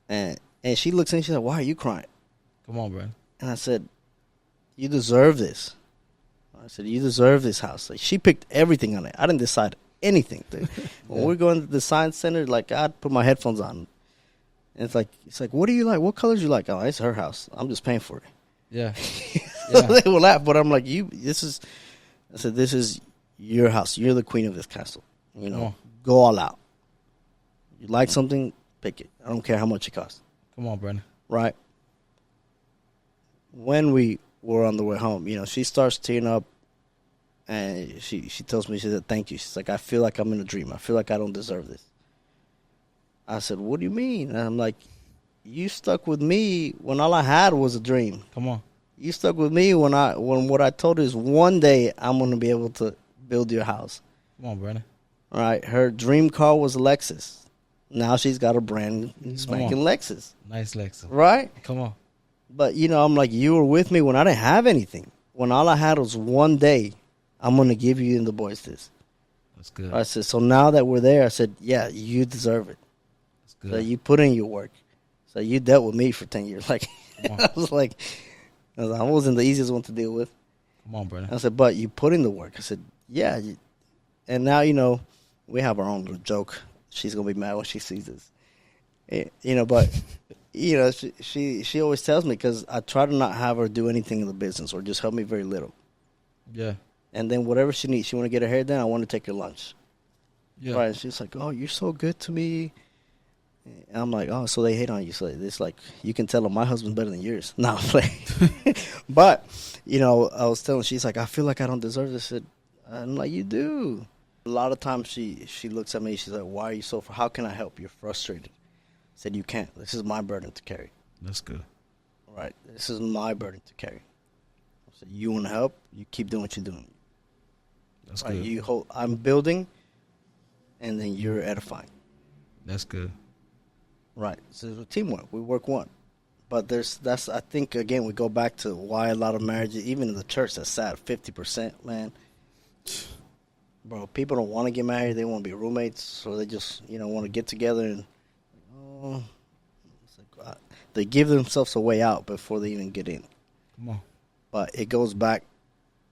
and she looks at me. She's like, "Why are you crying?" Come on, bro. And I said, "You deserve this." I said, "You deserve this house." Like, she picked everything on it. I didn't decide anything, dude. When we're going to the science center, like, I'd put my headphones on. And it's like, what do you like? What colors you like? Oh, it's her house. I'm just paying for it. Yeah. They will laugh, but I'm like, I said, this is your house. You're the queen of this castle. You know, go all out. You like something, pick it. I don't care how much it costs. Come on, Brandon. Right? When we were on the way home, you know, she starts tearing up, and she tells me, she said, thank you. She's like, I feel like I'm in a dream. I feel like I don't deserve this. I said, what do you mean? And I'm like, you stuck with me when all I had was a dream. Come on. You stuck with me when what I told her is one day I'm going to be able to build your house. Come on, Brandon. All right. Her dream car was a Lexus. Now she's got a brand spanking Lexus. Nice Lexus. Right? Come on. But, you know, I'm like, you were with me when I didn't have anything. When all I had was one day, I'm going to give you and the boys this. That's good. I said, so now that we're there, I said, yeah, you deserve it. That's good. So you put in your work. So you dealt with me for 10 years. Like, I wasn't the easiest one to deal with. Come on, brother. I said, but you put in the work. I said, yeah. And now, you know, we have our own little joke. She's going to be mad when she sees this. You know, but, you know, she always tells me, because I try to not have her do anything in the business or just help me very little. Yeah. And then whatever she needs, she want to get her hair done, I want to take her lunch. Yeah. Right. And she's like, oh, you're so good to me. And I'm like, oh, so they hate on you. So it's like, you can tell them my husband's better than yours. No, I'm playing. But, you know, I was telling, she's like, I feel like I don't deserve this. I said, I'm like, you do. A lot of times she looks at me, she's like, why are you so, how can I help? You're frustrated. I said, you can't. This is my burden to carry. That's good. Right. This is my burden to carry. I said, you want to help? You keep doing what you're doing. That's right, good. I'm building, and then you're edifying. That's good. Right. So it's teamwork. We work one. But that's I think, again, we go back to why a lot of marriages, even in the church, that's sad. 50%, man. Bro, people don't want to get married. They want to be roommates, or they just, you know, want to get together and, it's like, they give themselves a way out before they even get in. Come on. But it goes back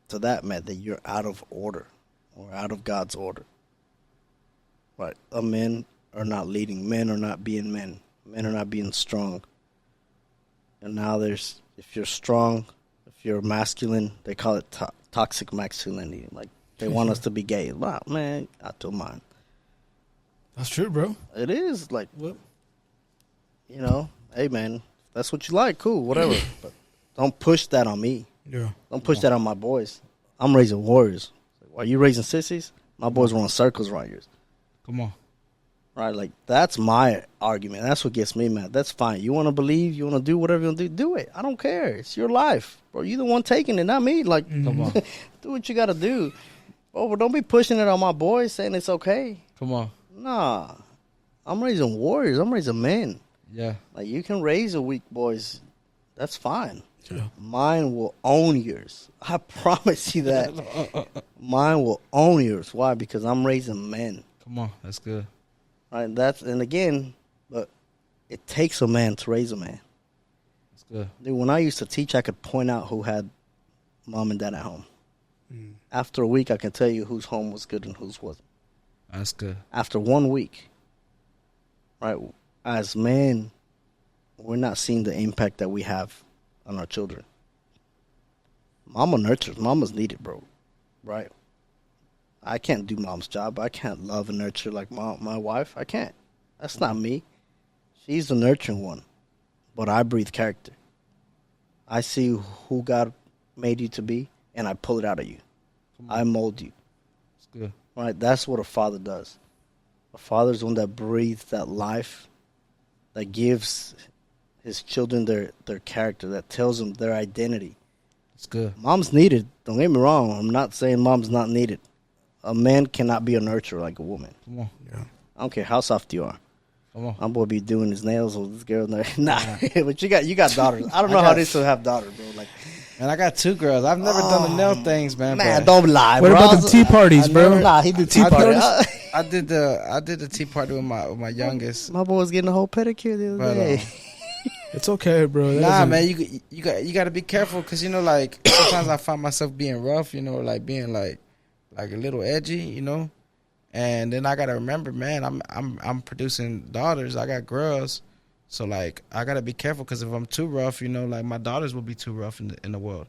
to that, man, that you're out of order or out of God's order. Right. Men are not leading. Men are not being men. Men are not being strong. And now if you're strong, if you're masculine, they call it toxic masculinity. Like, they want us to be gay. Wow, man, I don't mind. That's true, bro. It is. Like, what? You know, hey, man, if that's what you like, cool, whatever. But don't push that on me. Yeah. Don't push that on my boys. I'm raising warriors. Are you raising sissies? My boys run circles around yours. Come on. Right, like, that's my argument. That's what gets me mad. That's fine. You want to believe, you want to do whatever you want to do it. I don't care. It's your life. Bro, you the one taking it, not me. Like, come on. Do what you got to do. Oh, but don't be pushing it on my boys saying it's okay. Come on. Nah. I'm raising warriors. I'm raising men. Yeah. Like, you can raise a weak boys. That's fine. Yeah. Mine will own yours. I promise you that. Mine will own yours. Why? Because I'm raising men. Come on. That's good. Right, and again, but it takes a man to raise a man. That's good. Dude, when I used to teach, I could point out who had mom and dad at home. After a week, I can tell you whose home was good and whose wasn't. That's good. After 1 week, right, as men, we're not seeing the impact that we have on our children. Mama nurtures. Mama's needed, bro. Right? I can't do mom's job. I can't love and nurture like my wife. I can't. That's not me. She's the nurturing one. But I breathe character. I see who God made you to be, and I pull it out of you. I mold you. That's good. Right? That's what a father does. A father's the one that breathes that life, that gives his children their character, that tells them their identity. It's good. Mom's needed. Don't get me wrong. I'm not saying mom's not needed. A man cannot be a nurturer like a woman. Come on. Yeah. I don't care how soft you are. Come on. My boy be doing his nails with this girl. Nah, but you got daughters. I don't know how they still have daughters, bro. Like, And I got 2 girls. I've never done the nail things, man. man, bro. don't lie, What bro. about the tea parties, bro? Nah, he do tea I party. I did the tea party with my youngest. My boy was getting a whole pedicure the other But, day. It's okay, bro. That Nah, doesn't- man, you got to be careful because like sometimes I find myself being rough, like being like a little edgy, and then I got to remember, man, I'm producing daughters. I got girls, so like I got to be careful because if I'm too rough, like my daughters will be too rough in the world,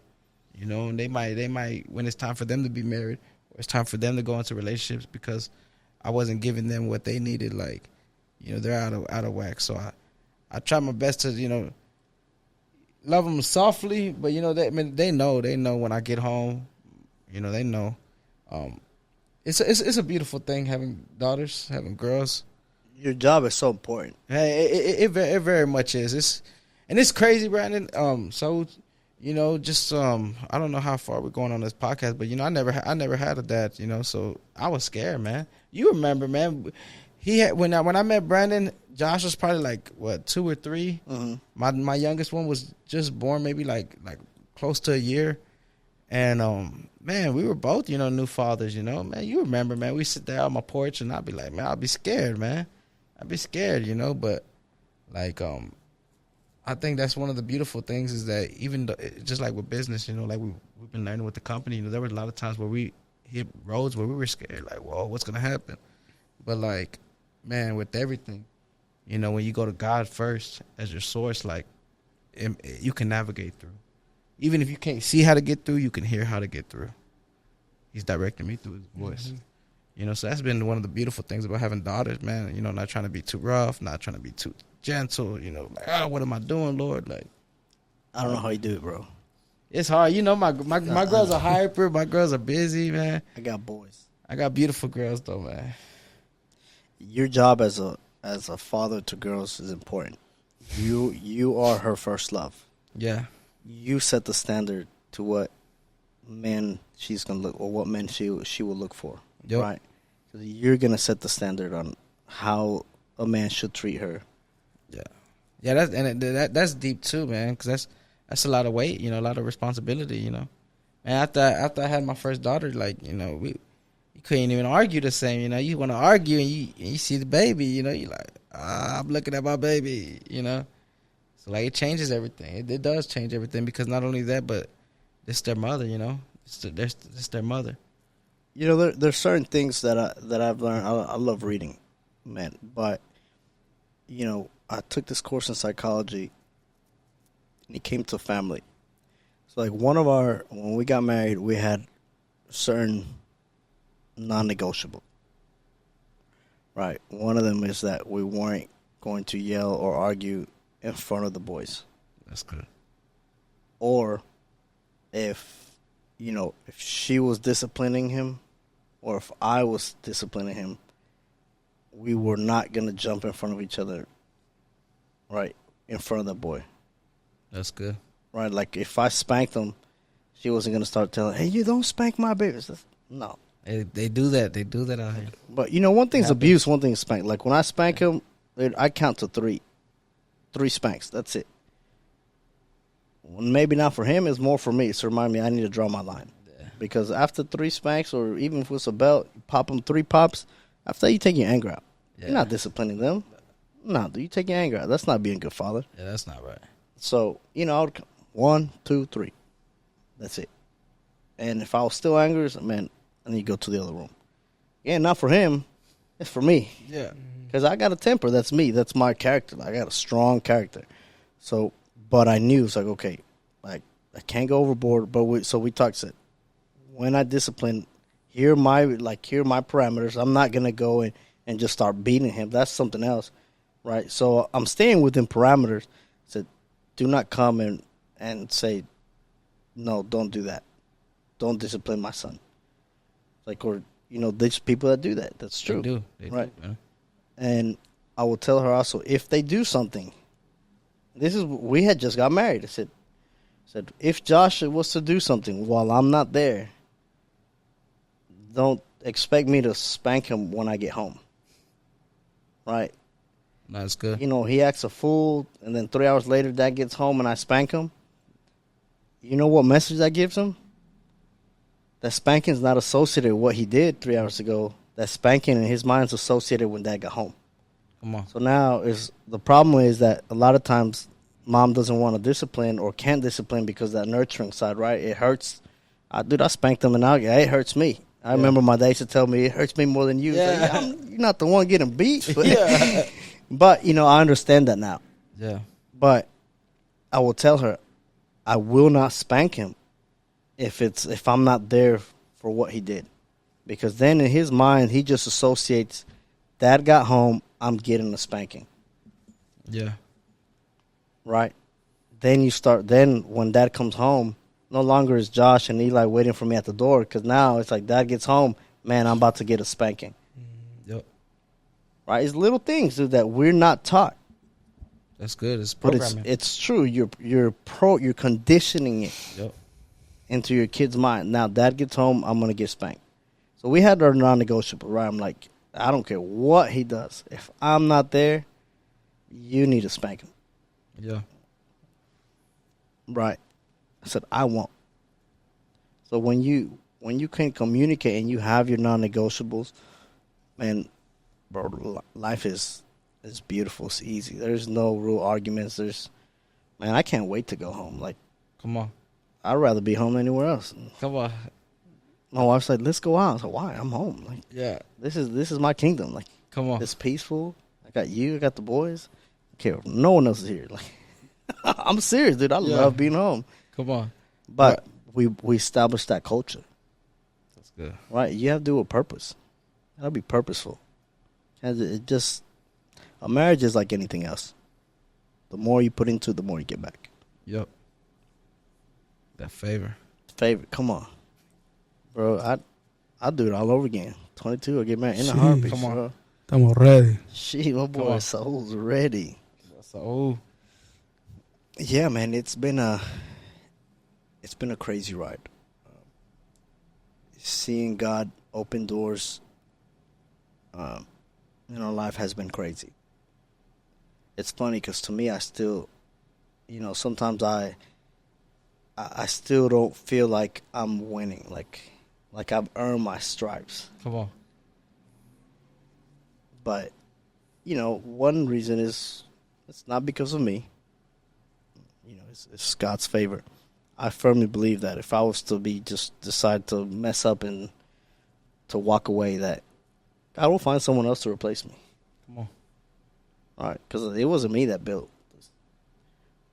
and they might when it's time for them to be married or it's time for them to go into relationships because I wasn't giving them what they needed, like they're out of whack, so I try my best to, love them softly, but they know when I get home, they know. It's a beautiful thing having daughters, having girls. Your job is so important. Hey, it very much is. It's crazy, Brandon. So just I don't know how far we're going on this podcast, but I never had a dad, so I was scared, man. You remember, man? He had when I met Brandon, Josh was probably like what 2 or 3. Mm-hmm. My youngest one was just born, maybe like close to a year, and man, we were both new fathers. Man, you remember, man? We sit there on my porch, and I'd be like, man, I'll be scared, man. I'd be scared, but like I think that's one of the beautiful things is that even just like with business, like we've been learning with the company, there were a lot of times where we hit roads where we were scared, like, whoa, what's gonna happen? But like, man, with everything, when you go to God first as your source, like you can navigate through. Even if you can't see how to get through, you can hear how to get through. He's directing me through his voice. Mm-hmm. So that's been one of the beautiful things about having daughters, man. Not trying to be too rough, not trying to be too gentle, like, what am I doing, Lord? Like, I don't know how you do it, bro. It's hard. My girls are hyper, my girls are busy, man. I got boys. I got beautiful girls though, man. Your job as a father to girls is important. You are her first love. Yeah. You set the standard to what men she's gonna look, or what men she will look for. Yep. Right? You're gonna set the standard on how a man should treat her. Yeah. That's deep too, man. Because that's a lot of weight, a lot of responsibility, And after I had my first daughter, like you couldn't even argue the same, You want to argue and you see the baby, you're like, I'm looking at my baby, So like it changes everything. It does change everything because not only that, but it's their mother, It's their mother. There's certain things that I've learned. I love reading, man. But I took this course in psychology, and it came to family. So like when we got married, we had certain non-negotiable. Right. One of them is that we weren't going to yell or argue in front of the boys. That's good. Or if she was disciplining him or if I was disciplining him, we were not going to jump in front of each other, right, in front of the boy. That's good. Right, like if I spanked him, she wasn't going to start telling, hey, you don't spank my babies. No. They do that. They do that out here. But, one thing's abuse, one thing's spank. Like when I spank him, I count to 3. 3 spanks, that's it. Maybe not for him, it's more for me. So remind me, I need to draw my line. Yeah. Because after 3 spanks, or even if it's a belt, you pop them 3 pops, after that you take your anger out. Yeah. You're not disciplining them. No, you take your anger out. That's not being a good father. Yeah, that's not right. So, I would count 1, 2, 3. That's it. And if I was still angry, man, I need to go to the other room. Yeah, not for him. It's for me. Yeah. Because I got a temper. That's me. That's my character. I got a strong character. So, but I knew, it's like, okay, like, I can't go overboard. But we talked, said, when I discipline, here are my parameters. I'm not going to go and just start beating him. That's something else, right? So I'm staying within parameters. Said, do not come and say, no, don't do that. Don't discipline my son. Like, or, there's people that do that. That's true. They do. Right. Do, man. And I will tell her also, if they do something we had just got married. I said if Josh was to do something while I'm not there, don't expect me to spank him when I get home. Right? That's good. You know, he acts a fool, and then 3 hours later, Dad gets home and I spank him. You know what message that gives him? That spanking's not associated with what he did 3 hours ago. That spanking in his mind is associated when Dad got home. Come on. So now the problem is that a lot of times Mom doesn't want to discipline or can't discipline because that nurturing side, right? It hurts. I spanked him and now it hurts me. I remember my dad used to tell me it hurts me more than you. Yeah. Like, you're not the one getting beat. But, Yeah. but, you know, I understand that now. Yeah. But I will tell her I will not spank him if I'm not there for what he did. Because then in his mind, he just associates Dad got home, I'm getting a spanking. Yeah. Right? Then when Dad comes home, no longer is Josh and Eli waiting for me at the door, because now it's like Dad gets home, man, I'm about to get a spanking. Yep. Right? It's little things, dude, that we're not taught. That's good. It's But programming. it's true. You're conditioning it Yep. into your kid's mind. Now, Dad gets home, I'm gonna get spanked. So we had our non-negotiable, right? I'm like, I don't care what he does. If I'm not there, you need to spank him. Yeah. Right. I said, I won't. So when you can communicate and you have your non-negotiables, man, bro, life is beautiful. It's easy. There's no real arguments. Man, I can't wait to go home. Like, Come on. I'd rather be home anywhere else. Come on. My wife's like, let's go out. I said, why? I'm home. Like, Yeah. this is my kingdom. Like, Come on. it's peaceful. I got you. I got the boys. I care if no one else is here. Like, I'm serious, dude. I love being home. Come on. But we established that culture, That's good. right? You have to do a purpose. That'll be purposeful. And a marriage is like anything else. The more you put into it, the more you get back. Yep. That favor. Favorite, come on, bro. I'll do it all over again. 22, I'll get married in a heartbeat. Come on. Bro. Estamos ready. Shit, my boy soul's ready. So, Yeah, man, it's been a crazy ride. Seeing God open doors in our life has been crazy. It's funny because to me, I still, sometimes I still don't feel like I'm winning, like I've earned my stripes. come on. But, one reason is it's not because of me. It's God's favor. I firmly believe that if I was to decide to mess up and to walk away, that God will find someone else to replace me. Come on. All right, because it wasn't me that built this.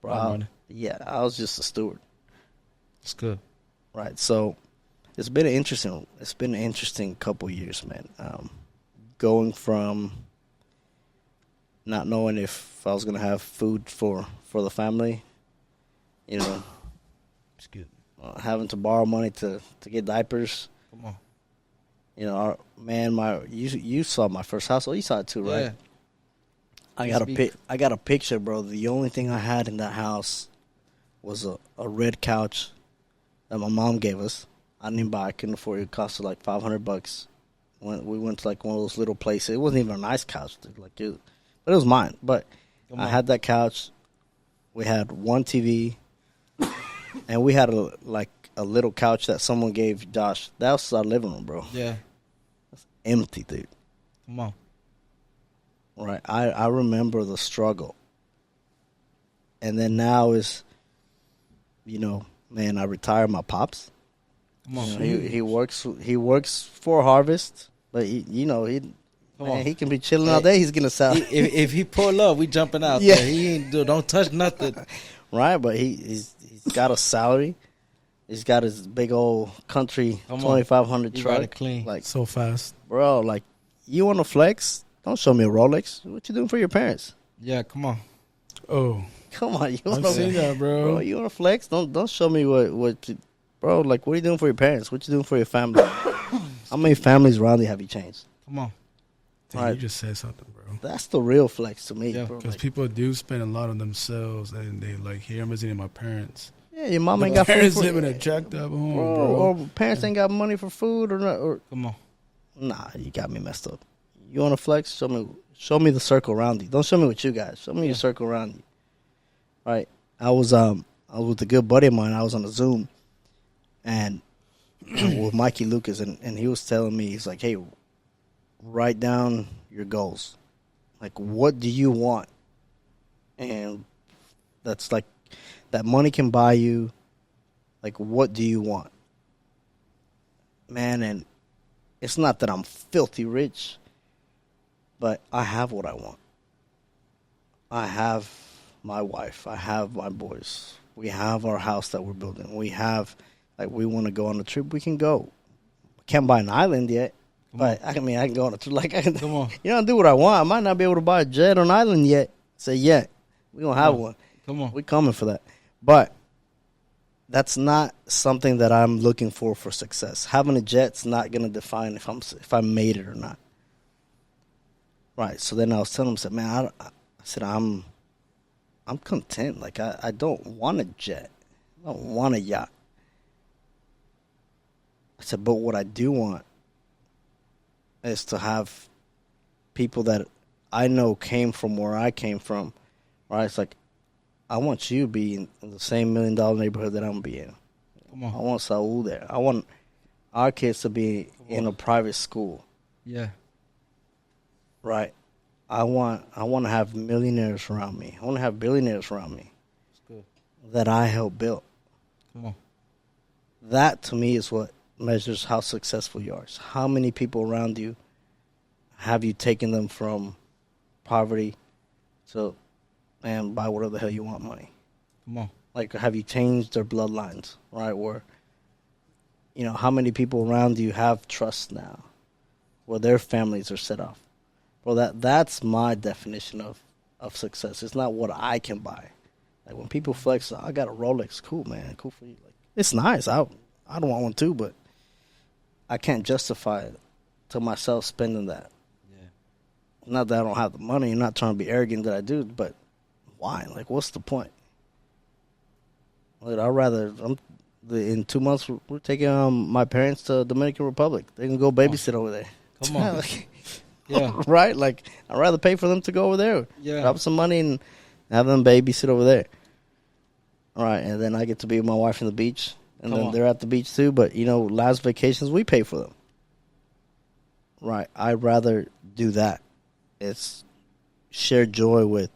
Bro, Right. I was just a steward. It's good. Right, so it's been an interesting couple years, man. Going from not knowing if I was gonna have food for the family, Excuse me. having to borrow money to get diapers. Come on. You saw my first house. Oh, you saw it too, right? Yeah. I got a picture, bro. The only thing I had in that house was a red couch that my mom gave us. I didn't even buy. I couldn't afford it. It cost like $500. We went to like one of those little places. It wasn't even a nice couch, dude. But it was mine. But I had that couch. We had one TV, and we had a little couch that someone gave Josh. That was our living room, bro. Yeah. Empty, dude. Come on. Right. I remember the struggle. And then now is, man, I retired my pops. Come on. He works for Harvest, but he can be chilling all day. He's gonna sell. If he pull up, we jumping out. Yeah. There. He ain't don't touch nothing. Right, but he's got a salary. He's got his big old country 2500 He truck. ride it clean. Like, So fast. bro, like, you want to flex? Don't show me a Rolex. What you doing for your parents? Yeah, come on. Oh, Come on, you I've want seen that, bro? bro. You want to flex? Don't show me what. Bro, like, what are you doing for your parents? What you doing for your family? How many families around you have you changed? Come on. Dude, Right. you just said something, bro. That's the real flex to me, Yeah. bro. Because Like, people do spend a lot on themselves, and they like, here I'm visiting my parents. yeah, your mom My ain't got food parents for live in a jacked up home, bro, bro. or parents ain't got money for food or not, or Come on. nah, you got me messed up. You want to flex? Show me the circle around you. Don't show me what you got. Show me your circle around you. Right. I was with a good buddy of mine. I was on a Zoom, and with Mikey Lucas, and he was telling me, he's like, hey, write down your goals. Like, what do you want? And that's like, that money can buy you. Like, what do you want? Man, and it's not that I'm filthy rich, but I have what I want. I have my wife. I have my boys. We have our house that we're building. We have, like, we want to go on a trip. We can go. Can't buy an island yet, but I can go on a trip. Like, I can, Come on. you know, do what I want. I might not be able to buy a jet on an island yet. Say yet. We don't have one. Come on. We coming for that. But that's not something that I'm looking for success. Having a jet's not going to define if I made it or not. Right. So then I was telling him, I said, man, I said, I'm content. Like, I don't want a jet. I don't want a yacht. I said, but what I do want is to have people that I know came from where I came from. Right. It's like, I want you to be in the same $1 million neighborhood that I'm going to be in. Come on. I want Saul there. I want our kids to be in a private school. Yeah. Right. I want to have millionaires around me. I want to have billionaires around me. That's good. That I helped build. Come on. That to me is what measures how successful you are. It's how many people around you have you taken them from poverty to, and buy whatever the hell you want money. Come on. Like, have you changed their bloodlines, right? Where, you know, how many people around you have trust now, where their families are set off. Well, that's my definition of success. It's not what I can buy. Like, when people flex, I got a Rolex. Cool, man. Cool for you. Like, it's nice. I don't want one too, but I can't justify it to myself spending that. Yeah. Not that I don't have the money. I'm not trying to be arrogant that I do, but why? Like, what's the point? Like, I'd rather, in 2 months, we're taking my parents to Dominican Republic. They can go babysit over there. Come on. Like, Yeah. right? Like, I'd rather pay for them to go over there. Yeah. Drop some money and have them babysit over there. All right, and then I get to be with my wife on the beach. And then they're at the beach too. But, you know, last vacations, we pay for them. Right. I'd rather do that. It's share joy with,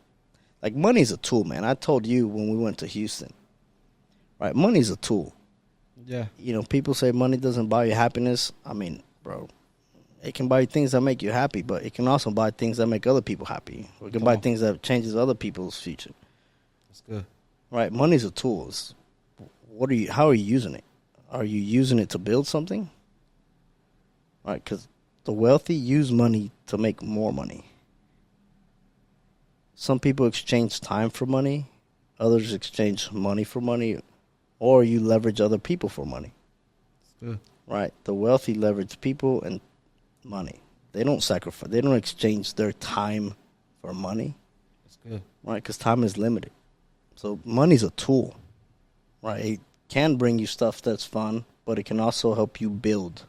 like, money's a tool, man. I told you when we went to Houston. Right, money's a tool. Yeah. You know, people say money doesn't buy you happiness. I mean, bro, it can buy you things that make you happy, but it can also buy things that make other people happy. Or it can buy things that changes other people's future. That's good. Right, money's a tool. How are you using it? Are you using it to build something? Right, because the wealthy use money to make more money. Some people exchange time for money. Others exchange money for money. Or you leverage other people for money. That's good. Right, the wealthy leverage people and money. They don't sacrifice. They don't exchange their time for money. That's good. Right, because time is limited. So money's a tool. Right, it can bring you stuff that's fun, but it can also help you build.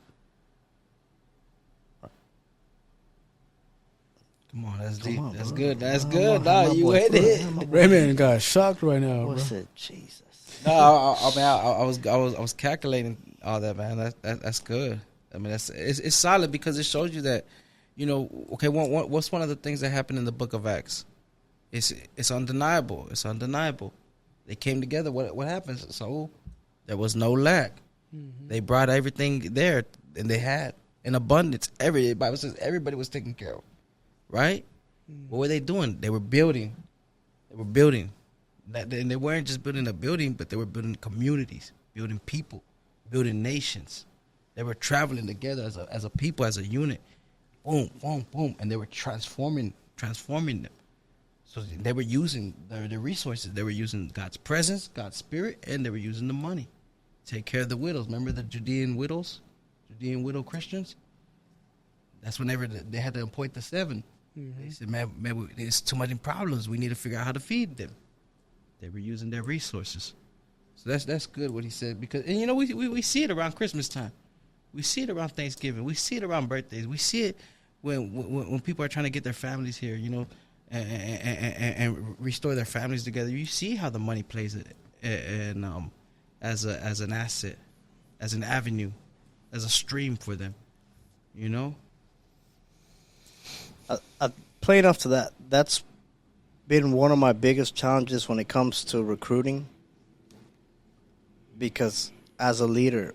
Come on, that's deep. on, That's bro. good. That's Oh, good. my No, you boy, hit bro. it. Raymond got shocked right now, What's bro. it? Jesus. No, I mean, I was calculating all that, man. That's good. I mean, it's solid because it shows you that, you know, okay. What's one of the things that happened in the Book of Acts? It's undeniable. It's undeniable. They came together. What happens? So there was no lack. Mm-hmm. They brought everything there, and they had in abundance. The Bible says everybody was taken care of. Right? Mm-hmm. What were they doing? They were building. They were building. And they weren't just building a building, but they were building communities, building people, building nations. They were traveling together as a people, as a unit. Boom, boom, boom. And they were transforming them. So they were using the resources. They were using God's presence, God's spirit, and they were using the money. Take care of the widows. Remember the Judean widow Christians? That's whenever they had to appoint the 7. They said, man, there's too many problems. We need to figure out how to feed them. They were using their resources. So that's good what he said, because, and you know, we see it around Christmas time. We see it around Thanksgiving. We see it around birthdays. We see it when people are trying to get their families here, you know, and restore their families together. You see how the money plays it, and as an asset, as an avenue, as a stream for them, you know. Playing off to that, that's been one of my biggest challenges when it comes to recruiting, because as a leader,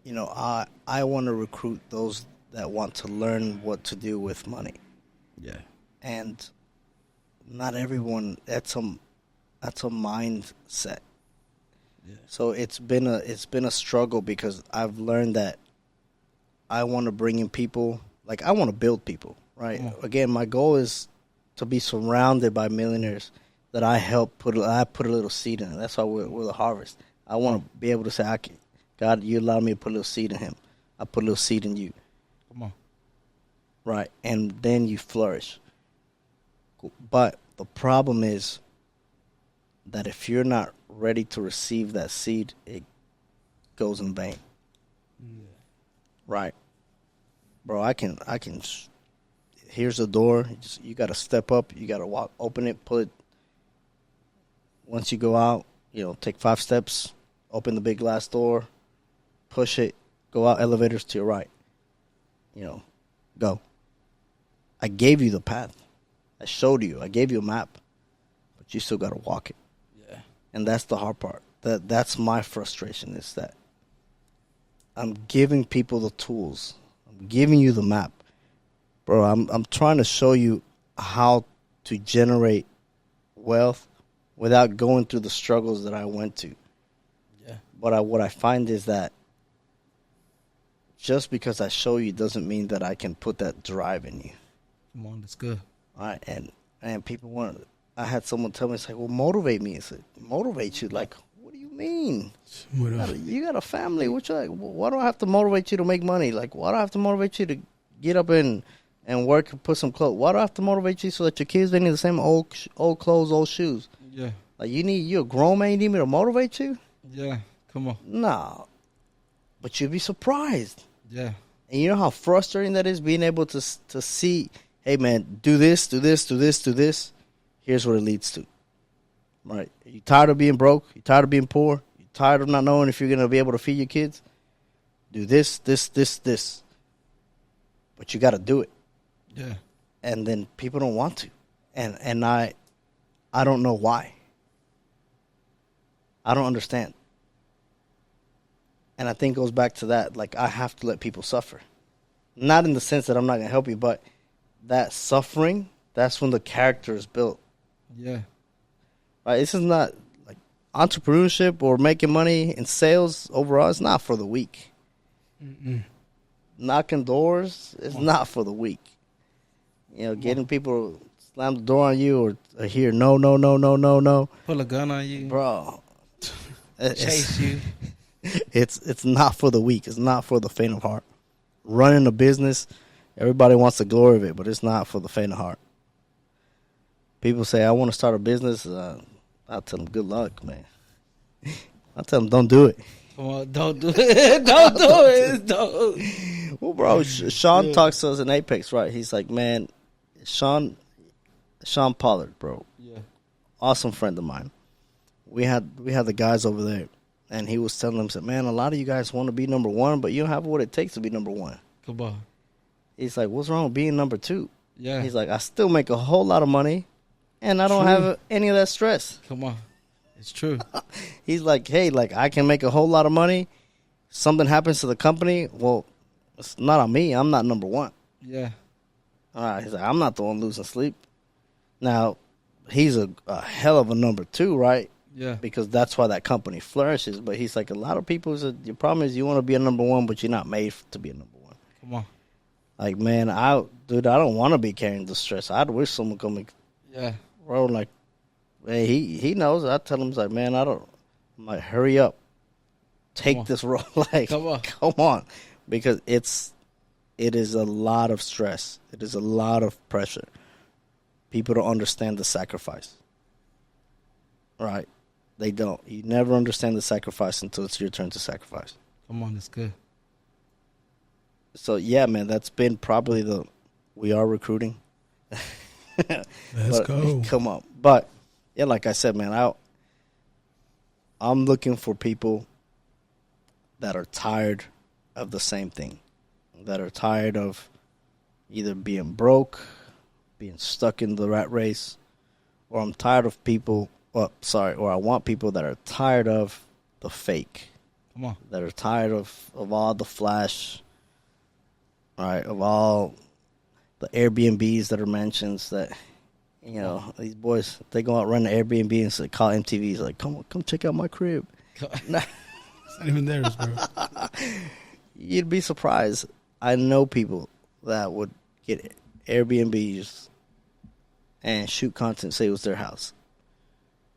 you know, I want to recruit those that want to learn what to do with money. Yeah. And not everyone, that's a mindset. Yeah. So it's been a struggle, because I've learned that I want to bring in people, like I want to build people, right? Again, my goal is to be surrounded by millionaires that I put a little seed in. That's why we're the harvest. I want to be able to say, God, you allowed me to put a little seed in him. I put a little seed in you. Come on. Right, and then you flourish. But the problem is that if you're not ready to receive that seed, it goes in vain. Yeah. Right. Bro, I can. Here's the door. You got to step up. You got to walk, open it, pull it. Once you go out, you know, take 5 steps, open the big glass door, push it, go out, elevators to your right. You know, go. I gave you the path. I showed you. I gave you a map, but you still got to walk it. Yeah. And that's the hard part. That's my frustration, is that I'm giving people the tools. I'm giving you the map. Bro, I'm trying to show you how to generate wealth without going through the struggles that I went to. Yeah. But what I find is that just because I show you doesn't mean that I can put that drive in you. Come on, that's good. All right, and people want. I had someone tell me, it's like, well, motivate me. I said, motivate you? Like, what do you mean? You got a family. Which, like, why do I have to motivate you to make money? Like, why do I have to motivate you to get up and work and put some clothes? Why do I have to motivate you so that your kids, they need the same old clothes, old shoes? Yeah. Like, you're a grown man. You need me to motivate you? Yeah. Come on. Nah. But you'd be surprised. Yeah. And you know how frustrating that is, being able to see, hey, man, do this, do this, do this, do this. Here's what it leads to. Right? You tired of being broke? You tired of being poor? You tired of not knowing if you're going to be able to feed your kids? Do this, this, this, this. But you got to do it. Yeah. And then people don't want to. And I don't know why. I don't understand. And I think it goes back to that. Like, I have to let people suffer. Not in the sense that I'm not going to help you, but that suffering, that's when the character is built. Yeah. Right? This is not like entrepreneurship or making money in sales overall. It's not for the weak. Mm-mm. Knocking doors is not for the weak. You know, getting people to slam the door on you or hear no. Pull a gun on you. Bro. Chase you. It's not for the weak. It's not for the faint of heart. Running a business, everybody wants the glory of it, but it's not for the faint of heart. People say, I want to start a business. I'll tell them, good luck, man. I'll tell them, don't do it. Come on, don't do it. Don't do it. Don't. Well, bro, Sean talks to us in Apex, right? He's like, man, Sean Pollard, bro. Yeah. Awesome friend of mine. We had the guys over there, and he was telling them, said, man, a lot of you guys want to be number one, but you don't have what it takes to be number one. Come on. He's like, what's wrong with being number two? Yeah. He's like, I still make a whole lot of money, and I don't have any of that stress. Come on. It's true. He's like, hey, like, I can make a whole lot of money. Something happens to the company. Well, it's not on me. I'm not number one. Yeah. All right. He's like, I'm not the one losing sleep. Now, he's a hell of a number two, right? Yeah. Because that's why that company flourishes. But he's like, a lot of people said, your problem is you want to be a number one, but you're not made to be a number one. Come on. Like, man, I don't want to be carrying the stress. I'd wish someone come and roll like, hey, he knows. I tell him, he's like, man, I'm like, hurry up. Take this role. Like, come on. Because it's it is a lot of stress. It is a lot of pressure. People don't understand the sacrifice. Right? They don't. You never understand the sacrifice until it's your turn to sacrifice. Come on, that's good. So, yeah, man, that's been probably we are recruiting. Let's go. Come on. But, yeah, like I said, man, I'm looking for people that are tired of the same thing, that are tired of either being broke, being stuck in the rat race, or I'm tired of people, or I want people that are tired of the fake. Come on. That are tired of all the flash, right, of all the Airbnbs that are mentioned that, you know, these boys, they go out run the Airbnb and say, call MTV's like, come check out my crib. It's not even theirs, bro. You'd be surprised. I know people that would get Airbnbs and shoot content, say it was their house,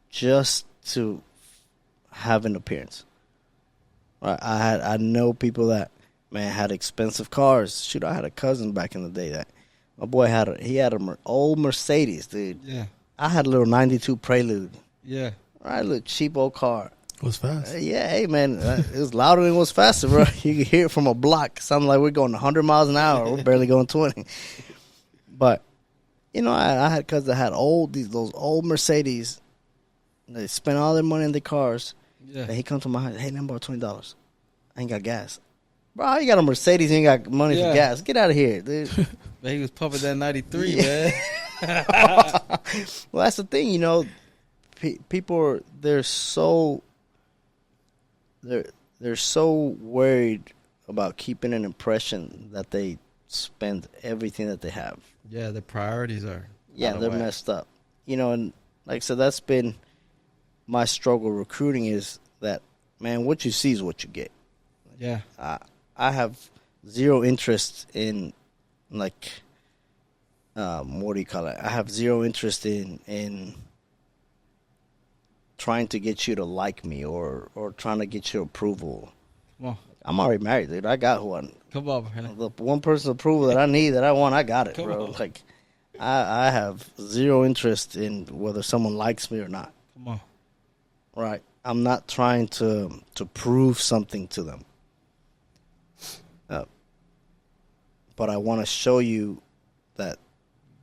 just to have an appearance. Right? I know people that, man, had expensive cars. Shoot, I had a cousin back in the day that my boy had an old Mercedes, dude. Yeah. I had a little 92 Prelude. Yeah. Right, a little cheap old car. It was fast. Yeah, hey, man, it was louder than it was faster, bro. You could hear it from a block. Sounded like we're going 100 miles an hour. We're barely going 20. But, you know, I had cousins that had those old Mercedes. They spent all their money in their cars. Yeah. And he come to my house, hey, let me borrow $20. I ain't got gas. Bro, you got a Mercedes, you ain't got money for gas. Get out of here, dude. Man, he was pumping that 93, man. Well, that's the thing, you know. People they're so worried about keeping an impression that they spend everything that they have. Yeah, the priorities are. Yeah, they're messed up. You know, and like I said, that's been my struggle recruiting is that, man, what you see is what you get. Yeah. I have zero interest in, like, what do you call it? I have zero interest in trying to get you to like me or trying to get your approval. Come on. I'm already married, dude. I got one. Come on, man. The one person approval that I need, that I want, I got it, Come bro. on. Like, I have zero interest in whether someone likes me or not. Come on. Right? I'm not trying to prove something to them. But I want to show you that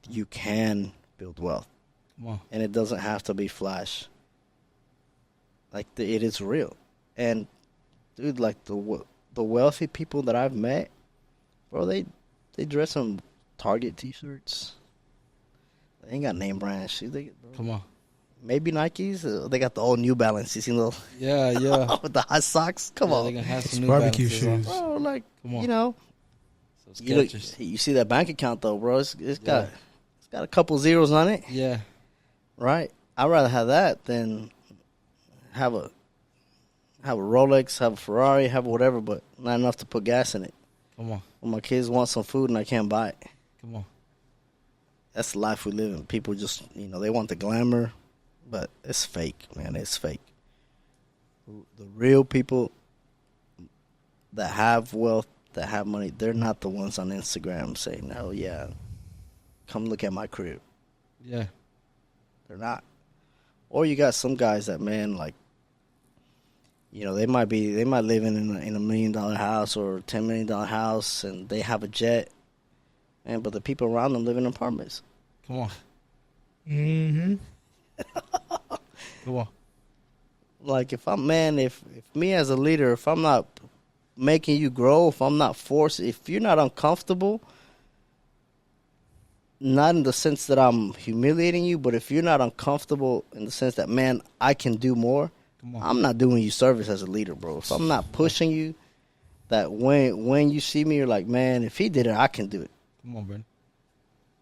you can build wealth. Come on. And it doesn't have to be flash. Like, it is real. And, dude, like, the wealthy people that I've met, bro, they dress in Target T-shirts. They ain't got name brand shit. Come on. Maybe Nikes. They got the old New Balance. You seen those? Yeah. With the hot socks? Come on. They're going to have some new barbecue balances shoes. on. Bro, like, Come on. you know. So You see that bank account, though, bro. It's got a couple zeros on it. Yeah. Right? I'd rather have that than have a Rolex, have a Ferrari, have whatever, but not enough to put gas in it. Come on. When my kids want some food and I can't buy it. Come on. That's the life we live in. People just, you know, they want the glamour, but it's fake, man. It's fake. The real people that have wealth, that have money, they're not the ones on Instagram saying, oh, yeah, come look at my crib. Yeah. They're not. Or you got some guys that, man, like, you know, they might live in a $1 million house or a $10 million house, and they have a jet, but the people around them live in apartments. Come on. Mm-hmm. Come on. Like, if me as a leader, if I'm not making you grow, if I'm not if you're not uncomfortable, not in the sense that I'm humiliating you, but if you're not uncomfortable in the sense that, man, I can do more, I'm not doing you service as a leader, bro. If I'm not pushing you, that when you see me, you're like, man, if he did it, I can do it. Come on, Brent.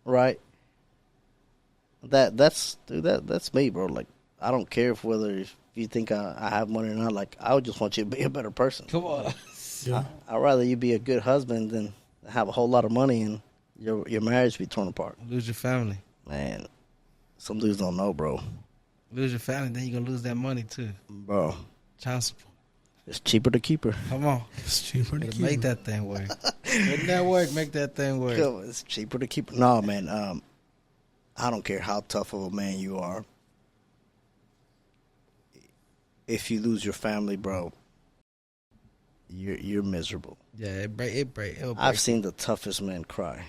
Right? That's me, bro. Like, I don't care if you think I have money or not. Like, I would just want you to be a better person. Come on. Yeah. I'd rather you be a good husband than have a whole lot of money and your marriage be torn apart. Lose your family. Man, some dudes don't know, bro. Lose your family, then you're going to lose that money, too. Bro, Child support. it's cheaper to keep her. Come on. It's cheaper to Gotta keep make it. that thing work. Make that work. Make that thing work. It's cheaper to keep. No, man. I don't care how tough of a man you are. If you lose your family, bro, you're miserable. Yeah, it'll break. I've seen the toughest men cry.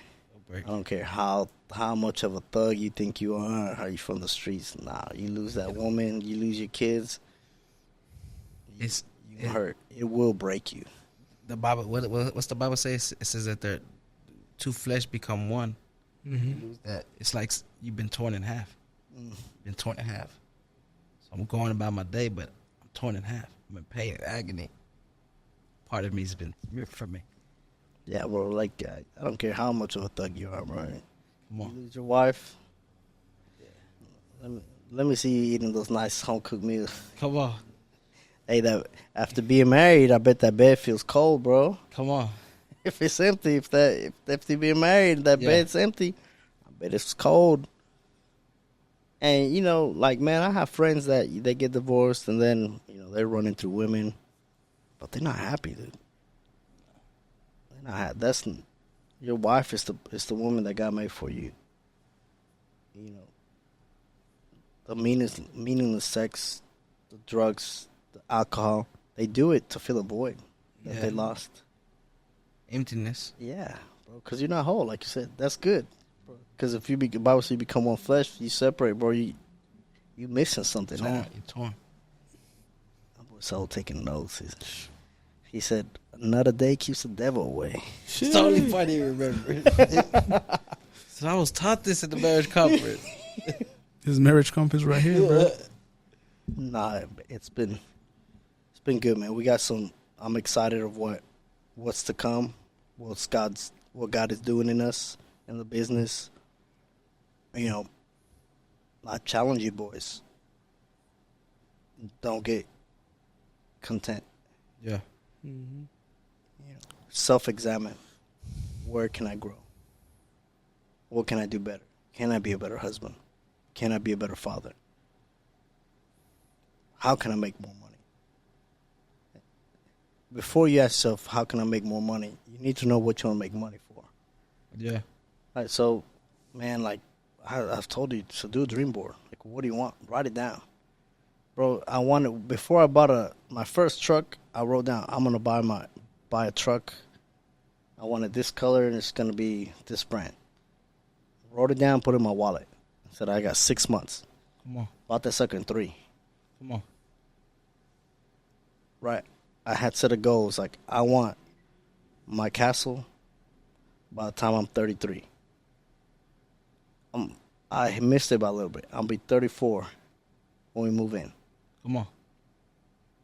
I don't care how much of a thug you think you are, how you from the streets. Nah, you lose that woman, you lose your kids. You hurt. It will break you. The Bible. What's the Bible say? It says that the two flesh become one. Mm-hmm. That it's like you've been torn in half. Been torn in half. So I'm going about my day, but I'm torn in half. I'm in pain and agony. Part of me's been ripped from me. Yeah, bro. Like I don't care how much of a thug you are, bro. Come on. You lose your wife. Yeah. Let me see you eating those nice home cooked meals. Come on. Hey, that after being married, I bet that bed feels cold, bro. Come on. If it's empty, if after being married, that bed's empty, I bet it's cold. And you know, like man, I have friends that they get divorced and then they're running through women, but they're not happy, dude. They're not. That's your wife is the woman that God made for you. You know, the meaningless sex, the drugs, the alcohol, they do it to fill a void that they lost. Emptiness. Yeah, bro, because you're not whole, like you said. That's good. Because if the Bible says you become one flesh, you separate, bro. You missing something now. You're torn. My boy Saul taking notes. He said, another day keeps the devil away. It's only funny to remember. So I was taught this at the marriage conference. His marriage compass right here, bro. Nah, it's been good, man. We got some. I'm excited of what's to come. What God is doing in us in the business. I challenge you, boys. Don't get content. Yeah. Mm-hmm. Self-examine. Where can I grow? What can I do better? Can I be a better husband? Can I be a better father? How can I make more money? Before you ask yourself, how can I make more money? You need to know what you want to make money for. Yeah. All right, so, man, like, I've told you, so do a dream board. Like, what do you want? Write it down. Bro, before I bought my first truck, I wrote down, I'm going to buy a truck. I wanted this color, and it's going to be this brand. Wrote it down, put it in my wallet. Said, I got 6 months. Come on. Bought that sucker in 3. Come on. Right. I had set of goals. Like, I want my castle by the time I'm 33. I missed it by a little bit. I'll be 34 when we move in. Come on.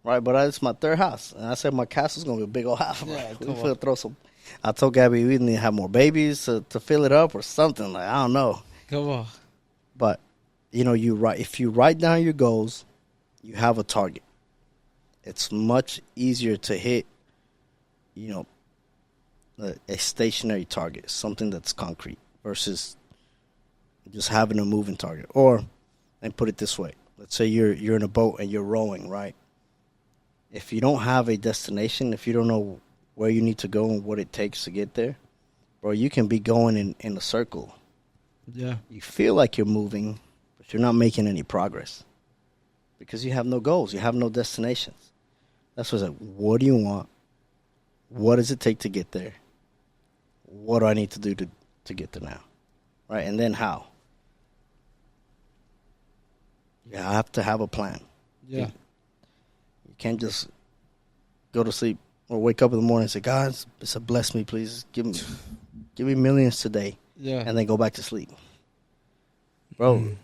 Right, but it's my third house. And I said my castle's going to be a big old house. Yeah, We finna throw some. I told Gabby we need to have more babies to fill it up or something. Like, I don't know. Come on. But, if you write down your goals, you have a target. It's much easier to hit, a stationary target, something that's concrete, versus just having a moving target. And put it this way. Let's say you're in a boat and you're rowing, right? If you don't have a destination, if you don't know where you need to go and what it takes to get there, bro, you can be going in a circle. Yeah. You feel like you're moving, but you're not making any progress because you have no goals. You have no destinations. That's what's like, what do you want? What does it take to get there? What do I need to do to get there now? Right? And then how? You have to have a plan. Yeah. You can't just go to sleep or wake up in the morning and say, God, bless me, please. Give me millions today. Yeah. And then go back to sleep. Bro,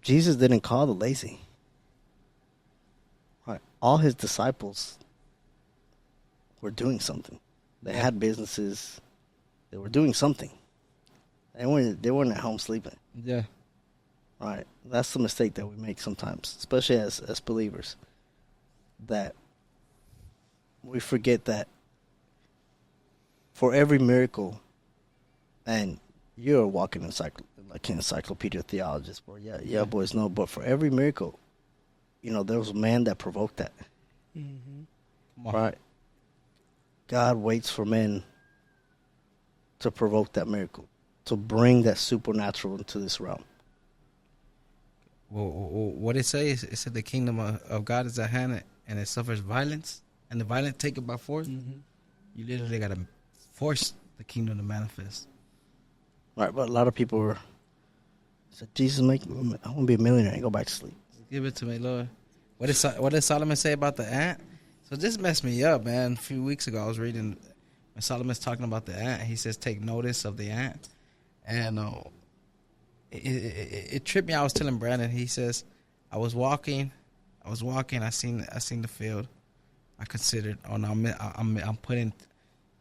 Jesus didn't call the lazy. Right. All his disciples were doing something. They had businesses. They were doing something. They weren't at home sleeping. Yeah. Right. That's the mistake that we make sometimes, especially as believers, that we forget that for every miracle, and you're a walking encyclopedia theologist, bro. Yeah, boys know. But for every miracle, there was a man that provoked that. Mm-hmm. Right. God waits for men to provoke that miracle, to bring that supernatural into this realm. Well, what it say? It said the kingdom of God is at hand, and it suffers violence, and the violent take it by force. Mm-hmm. You literally got to force the kingdom to manifest. Right, but a lot of people said, Jesus, I want to be a millionaire and go back to sleep. Give it to me, Lord. What did Solomon say about the ant? So this messed me up, man. A few weeks ago, I was reading when Solomon's talking about the ant. He says, take notice of the ant. And it tripped me. I was telling Brandon, he says, I was walking, I seen the field. I considered, I'm putting,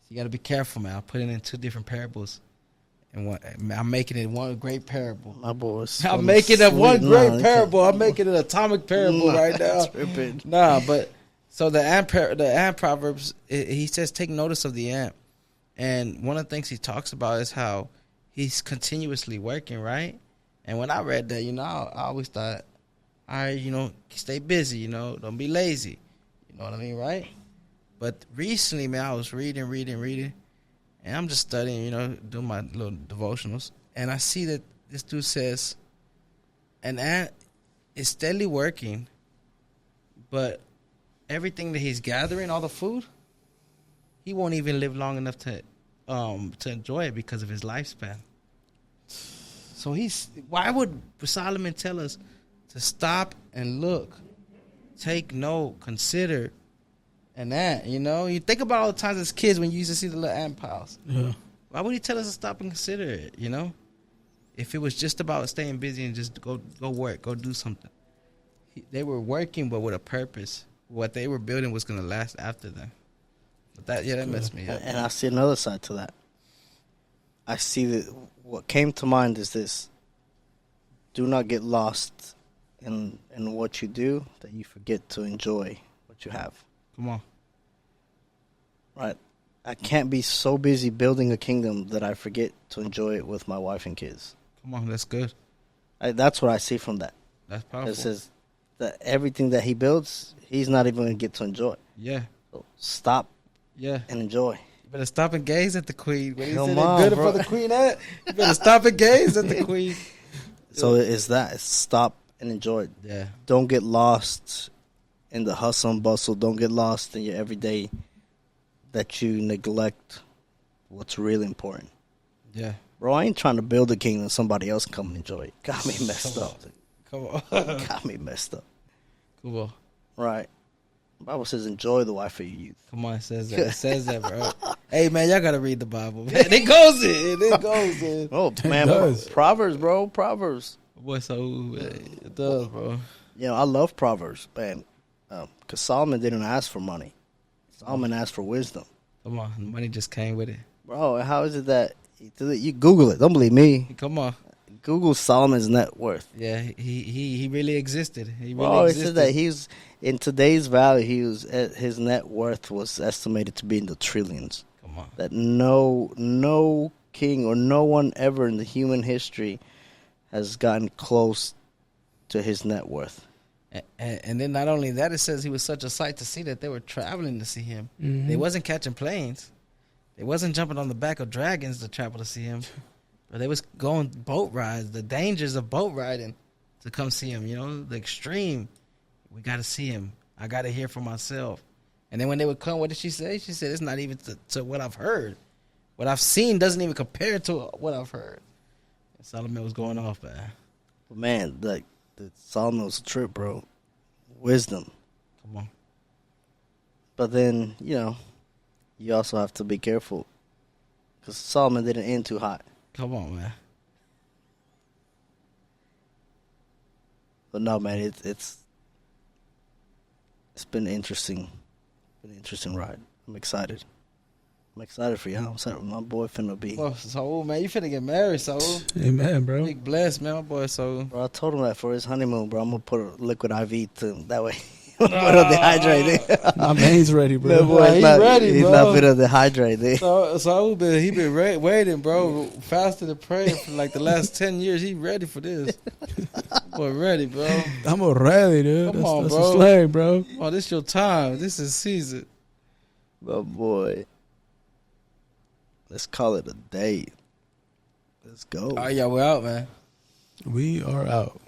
you got to be careful, man. I'm putting in two different parables. And I'm making it one great parable. My boys. I'm making it one great parable. I'm making it an atomic parable right now. Nah, but so the ant proverbs, he says, take notice of the ant. And one of the things he talks about is how he's continuously working, right? And when I read that, I always thought, all right, stay busy, don't be lazy. You know what I mean, right? But recently, man, I was reading. And I'm just studying, doing my little devotionals. And I see that this dude says an ant is steadily working, but everything that he's gathering, all the food, he won't even live long enough to enjoy it because of his lifespan. So why would Solomon tell us to stop and look, take note, consider an ant? You think about all the times as kids when you used to see the little ant piles. Yeah. Why would he tell us to stop and consider it? If it was just about staying busy and just go work, go do something. They were working, but with a purpose. What they were building was going to last after them. But that messed me up. And I see another side to that. I see that what came to mind is this: do not get lost in what you do, that you forget to enjoy what you have. Come on. Right. I can't be so busy building a kingdom that I forget to enjoy it with my wife and kids. Come on, that's good. That's what I see from that. That's powerful. It says that everything that he builds, he's not even going to get to enjoy. Yeah. So stop. Yeah. And enjoy. You better stop and gaze at the queen. When Come he said on, they built it bro. for the queen at, you better stop and gaze at the queen. So it's that. It's stop and enjoy it. Yeah. Don't get lost in the hustle and bustle. Don't get lost in your everyday that you neglect what's really important. Yeah. Bro, I ain't trying to build a kingdom somebody else come and enjoy it. Got me messed up. Come on. Got me messed up. Cool. Right. The Bible says enjoy the wife of your youth. Come on, it says that. It says that, bro. Hey, man, y'all got to read the Bible, man. It goes in. It goes in. Oh, man. Proverbs, bro. Proverbs. Boy, so it does, bro. I love Proverbs, man. Because Solomon didn't ask for money. Solomon asked for wisdom. Come on. The money just came with it. Bro, how is it that you Google it? Don't believe me. Come on. Google Solomon's net worth. Yeah, he really existed. He really Bro, it existed. said that in today's value, his net worth was estimated to be in the trillions. Come on. That no king or no one ever in the human history has gotten close to his net worth. And then not only that, it says he was such a sight to see that they were traveling to see him. Mm-hmm. They wasn't catching planes. They wasn't jumping on the back of dragons to travel to see him. But they was going boat rides, the dangers of boat riding to come see him, the extreme. We got to see him. I got to hear for myself. And then when they would come, what did she say? She said, it's not even to what I've heard. What I've seen doesn't even compare to what I've heard. And Solomon was going off, man. Man, the Solomon was a trip, bro. Wisdom. Come on. But then, you also have to be careful. Because Solomon didn't end too hot. Come on, man. But no, man, it's been interesting. Been an interesting ride. I'm excited. I'm excited for y'all. I'm excited. My boy finna be. Well, so man, you finna get married, so. Amen, bro. Big blessed, man, my boy. So. Bro, I told him that for his honeymoon, bro. I'm gonna put a liquid IV to him. That way, put him dehydrated. My man's ready, bro. No, boy, he's ready, he's bro. not finna dehydrate. So he been waiting, bro, fasting and praying for like the last 10 years. He ready for this. Boy, ready, bro. I'm ready, dude. Come on, that's bro. a slag, bro. Oh, this your time. This is season. But boy. let's call it a day. Let's go. All right, yeah, we're out, man. We are out.